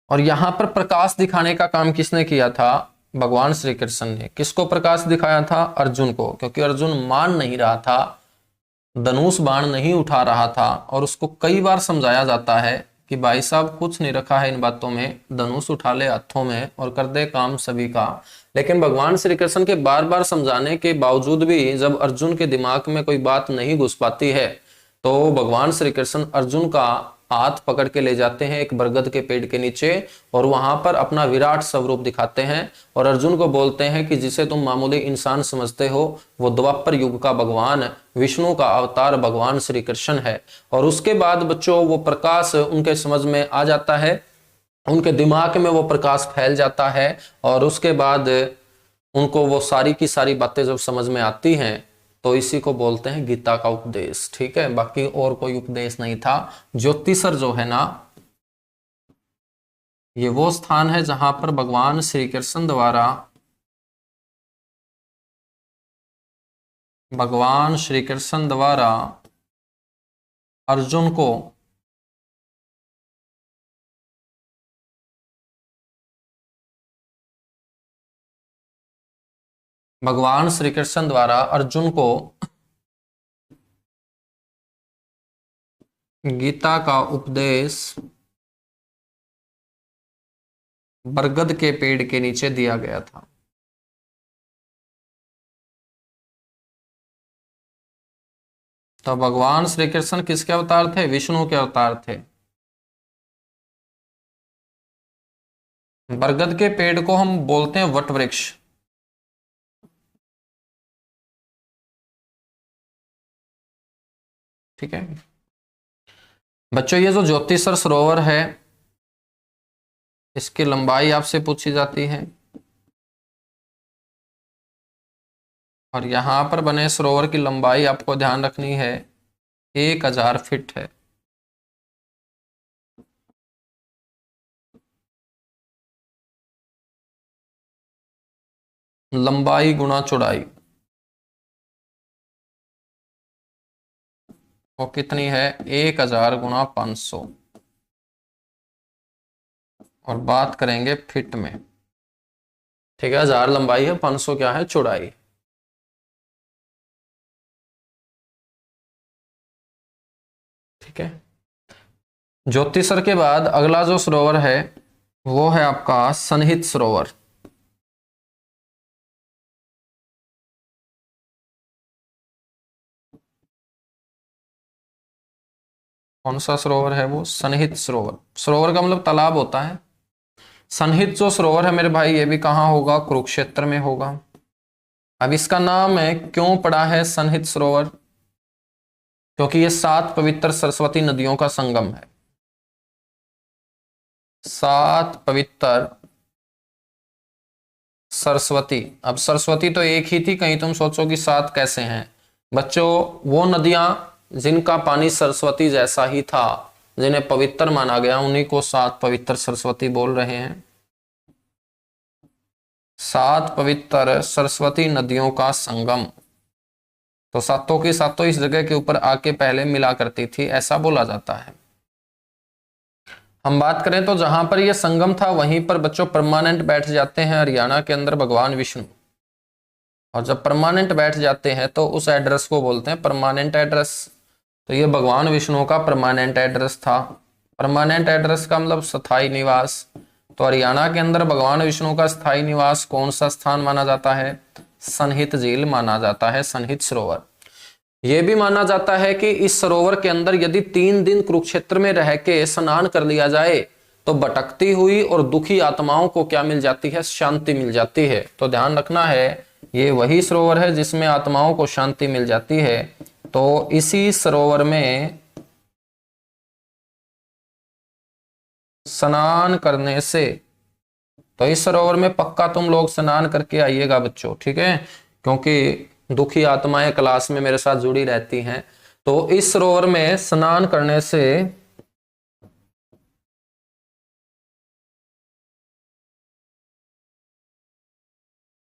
और यहां पर प्रकाश दिखाने का काम किसने किया था? भगवान श्री कृष्ण ने। किसको प्रकाश दिखाया था? अर्जुन को, क्योंकि अर्जुन मान नहीं रहा था, धनुष बाण नहीं उठा रहा था। और उसको कई बार समझाया जाता है कि भाई साहब कुछ नहीं रखा है इन बातों में, धनुष उठा ले हाथों में और कर दे काम सभी का। लेकिन भगवान श्री कृष्ण के बार बार समझाने के बावजूद भी जब अर्जुन के दिमाग में कोई बात नहीं घुस पाती है तो भगवान श्री कृष्ण अर्जुन का हाथ पकड़ के ले जाते हैं एक बरगद के पेड़ के नीचे और वहां पर अपना विराट स्वरूप दिखाते हैं और अर्जुन को बोलते हैं कि जिसे तुम मामूली इंसान समझते हो वो द्वापर युग का भगवान, विष्णु का अवतार भगवान श्री कृष्ण है। और उसके बाद बच्चों वो प्रकाश उनके समझ में आ जाता है, उनके दिमाग में वो प्रकाश फैल जाता है और उसके बाद उनको वो सारी की सारी बातें जब समझ में आती हैं तो इसी को बोलते हैं गीता का उपदेश, ठीक है। बाकी और कोई उपदेश नहीं था। ज्योतिसर जो है ना, ये वो स्थान है जहां पर भगवान श्री कृष्ण द्वारा अर्जुन को गीता का उपदेश बरगद के पेड़ के नीचे दिया गया था। तो भगवान श्री कृष्ण किसके अवतार थे? विष्णु के अवतार थे। बरगद के पेड़ को हम बोलते हैं वट वृक्ष, ठीक है बच्चों। ये जो ज्योतिसर सरोवर है इसकी लंबाई आपसे पूछी जाती है और यहां पर बने सरोवर की लंबाई आपको ध्यान रखनी है 1000 फीट है। लंबाई गुणा चौड़ाई वो कितनी है? 1000 गुणा 500। और बात करेंगे फीट में, ठीक है। 1000 लंबाई है, 500 क्या है? चौड़ाई, ठीक है। ज्योतिसर के बाद अगला जो सरोवर है वो है आपका सनहित सरोवर। कौन सा सरोवर है वो? सनहित सरोवर। सरोवर का मतलब तालाब होता है। सनहित जो सरोवर है मेरे भाई ये भी कहाँ होगा? कुरुक्षेत्र में होगा। अब इसका नाम है क्यों पड़ा है सनहित सरोवर? क्योंकि ये 7 पवित्र सरस्वती नदियों का संगम है। 7 पवित्र सरस्वती। अब सरस्वती तो एक ही थी, कहीं तुम सोचो कि 7 कैसे हैं? बच्चों वो नदियां जिनका पानी सरस्वती जैसा ही था, जिन्हें पवित्र माना गया, उन्हीं को 7 पवित्र सरस्वती बोल रहे हैं। 7 पवित्र सरस्वती नदियों का संगम। तो सातों की सातों इस जगह के ऊपर आके पहले मिला करती थी, ऐसा बोला जाता है। हम बात करें तो जहां पर ये संगम था वहीं पर बच्चों परमानेंट बैठ जाते हैं हरियाणा के अंदर भगवान विष्णु। और जब परमानेंट बैठ जाते हैं तो उस एड्रेस को बोलते हैं परमानेंट एड्रेस। तो ये भगवान विष्णु का परमानेंट एड्रेस था। परमानेंट एड्रेस का मतलब स्थायी निवास। तो हरियाणा के अंदर भगवान विष्णु का स्थायी निवास कौन सा स्थान माना जाता है? सनहित झील माना जाता है, सनहित सरोवर। यह भी माना जाता है कि इस सरोवर के अंदर यदि 3 दिन कुरुक्षेत्र में रह के स्नान कर लिया जाए तो भटकती हुई और दुखी आत्माओं को क्या मिल जाती है? शांति मिल जाती है। तो ध्यान रखना है, ये वही सरोवर है जिसमें आत्माओं को शांति मिल जाती है। तो इसी सरोवर में स्नान करने से, तो इस सरोवर में पक्का तुम लोग स्नान करके आइएगा बच्चों, ठीक है, क्योंकि दुखी आत्माएं क्लास में मेरे साथ जुड़ी रहती हैं। तो इस सरोवर में स्नान करने से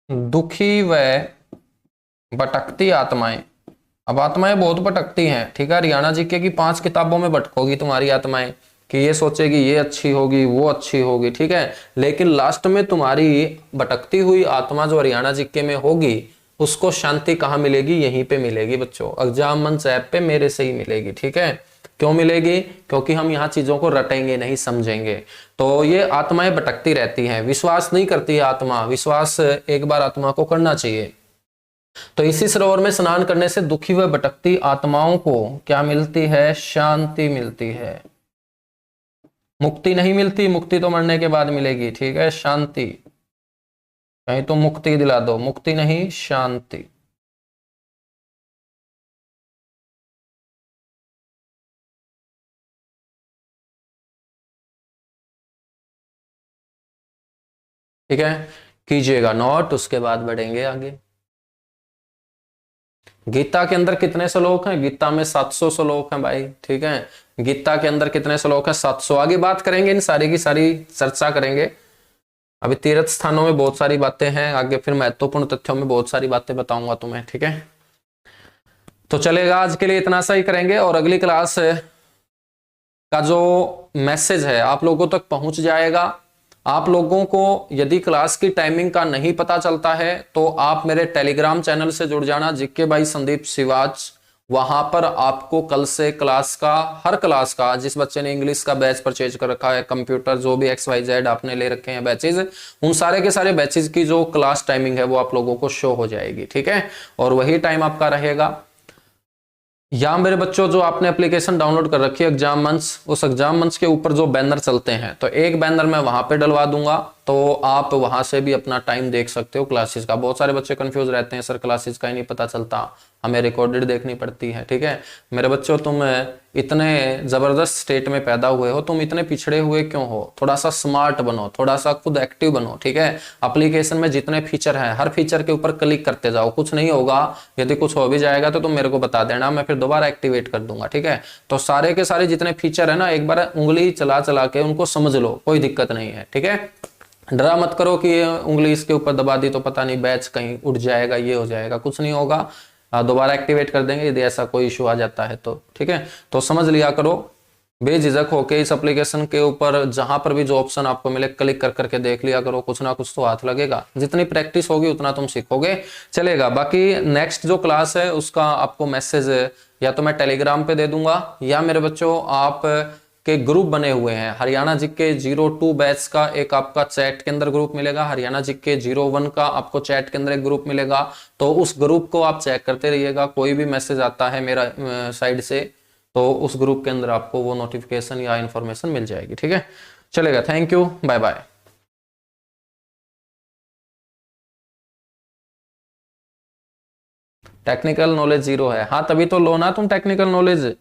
दुखी व भटकती आत्माएं, अब आत्माएं बहुत भटकती हैं, ठीक है, हरियाणा जीके की 5 किताबों में भटकोगी तुम्हारी आत्माएं कि ये सोचेगी ये अच्छी होगी वो अच्छी होगी, ठीक है, लेकिन लास्ट में तुम्हारी भटकती हुई आत्मा जो हरियाणा जीके में होगी उसको शांति कहाँ मिलेगी? यहीं पे मिलेगी बच्चों, एग्जाम मंच ऐप पे मेरे से ही मिलेगी, ठीक है। क्यों मिलेगी? क्योंकि हम यहाँ चीजों को रटेंगे नहीं, समझेंगे। तो ये आत्माएं भटकती रहती हैं, विश्वास नहीं करती है आत्मा, विश्वास एक बार आत्मा को करना चाहिए। तो इसी सरोवर में स्नान करने से दुखी व भटकती आत्माओं को क्या मिलती है? शांति मिलती है। मुक्ति नहीं मिलती, मुक्ति तो मरने के बाद मिलेगी, ठीक है, शांति। कहीं तो मुक्ति दिला दो, मुक्ति नहीं शांति। ठीक है, कीजिएगा नोट, उसके बाद बढ़ेंगे आगे। गीता के अंदर कितने श्लोक हैं? गीता में 700 श्लोक हैं भाई, ठीक है। गीता के अंदर कितने श्लोक हैं? 700। आगे बात करेंगे, इन सारी की सारी चर्चा करेंगे। अभी तीर्थ स्थानों में बहुत सारी बातें हैं, आगे फिर महत्वपूर्ण तथ्यों में बहुत सारी बातें बताऊंगा तुम्हें, ठीक है। तो चलेगा, आज के लिए इतना सा ही करेंगे और अगली क्लास का जो मैसेज है आप लोगों तक पहुंच जाएगा। आप लोगों को यदि क्लास की टाइमिंग का नहीं पता चलता है तो आप मेरे टेलीग्राम चैनल से जुड़ जाना, जिक्के भाई संदीप सिवाच। वहां पर आपको कल से क्लास का, हर क्लास का, जिस बच्चे ने इंग्लिश का बैच परचेज कर रखा है, कंप्यूटर जो भी XYZ आपने ले रखे हैं बैचेज, उन सारे के सारे बैचेज की जो क्लास टाइमिंग है वो आप लोगों को शो हो जाएगी, ठीक है। और वही टाइम आपका रहेगा। या मेरे बच्चों, जो आपने एप्लीकेशन डाउनलोड कर रखी है एग्जाम मंच, उस एग्जाम मंच के ऊपर जो बैनर चलते हैं, तो एक बैनर मैं वहां पे डलवा दूंगा, तो आप वहां से भी अपना टाइम देख सकते हो क्लासेस का। बहुत सारे बच्चे कंफ्यूज रहते हैं, सर क्लासेस का ही नहीं पता चलता, हमें रिकॉर्डेड देखनी पड़ती है, ठीक है। मेरे बच्चों, तुम इतने जबरदस्त स्टेट में पैदा हुए हो, तुम इतने पिछड़े हुए क्यों हो? थोड़ा सा स्मार्ट बनो, थोड़ा सा खुद एक्टिव बनो, ठीक है। एप्लीकेशन में जितने फीचर हैं हर फीचर के ऊपर क्लिक करते जाओ, कुछ नहीं होगा, यदि कुछ हो भी जाएगा तो तुम मेरे को बता देना, मैं फिर दोबारा एक्टिवेट कर दूंगा, ठीक है। तो सारे के सारे जितने फीचर है ना, एक बार उंगली चला चला के उनको समझ लो, कोई दिक्कत नहीं है, ठीक है। डरा मत करो कि उंगली इसके ऊपर दबा दी तो पता नहीं बैच कहीं उठ जाएगा, ये हो जाएगा, कुछ नहीं होगा, दोबारा एक्टिवेट कर देंगे यदि ऐसा कोई इशू आ जाता है तो, ठीक है। तो समझ लिया करो, बेझिझक होके इस एप्लीकेशन के ऊपर जहां पर भी जो ऑप्शन आपको मिले क्लिक कर करके देख लिया करो, कुछ ना कुछ तो हाथ लगेगा, जितनी प्रैक्टिस होगी उतना तुम सीखोगे, चलेगा। बाकी नेक्स्ट जो क्लास है उसका आपको मैसेज या तो मैं टेलीग्राम पे दे दूंगा, या मेरे बच्चों आप के ग्रुप बने हुए हैं, हरियाणा जीके 02 बैच का एक आपका चैट के अंदर ग्रुप मिलेगा, हरियाणा जीके 01 का आपको चैट के अंदर एक ग्रुप मिलेगा। तो उस ग्रुप को आप चेक करते रहिएगा, कोई भी मैसेज आता है मेरा साइड से तो उस ग्रुप के अंदर आपको वो नोटिफिकेशन या इंफॉर्मेशन मिल जाएगी, ठीक है। चलेगा, thank you, bye bye. Technical knowledge 0 है? हाँ, तभी तो लो ना तुम टेक्निकल नॉलेज।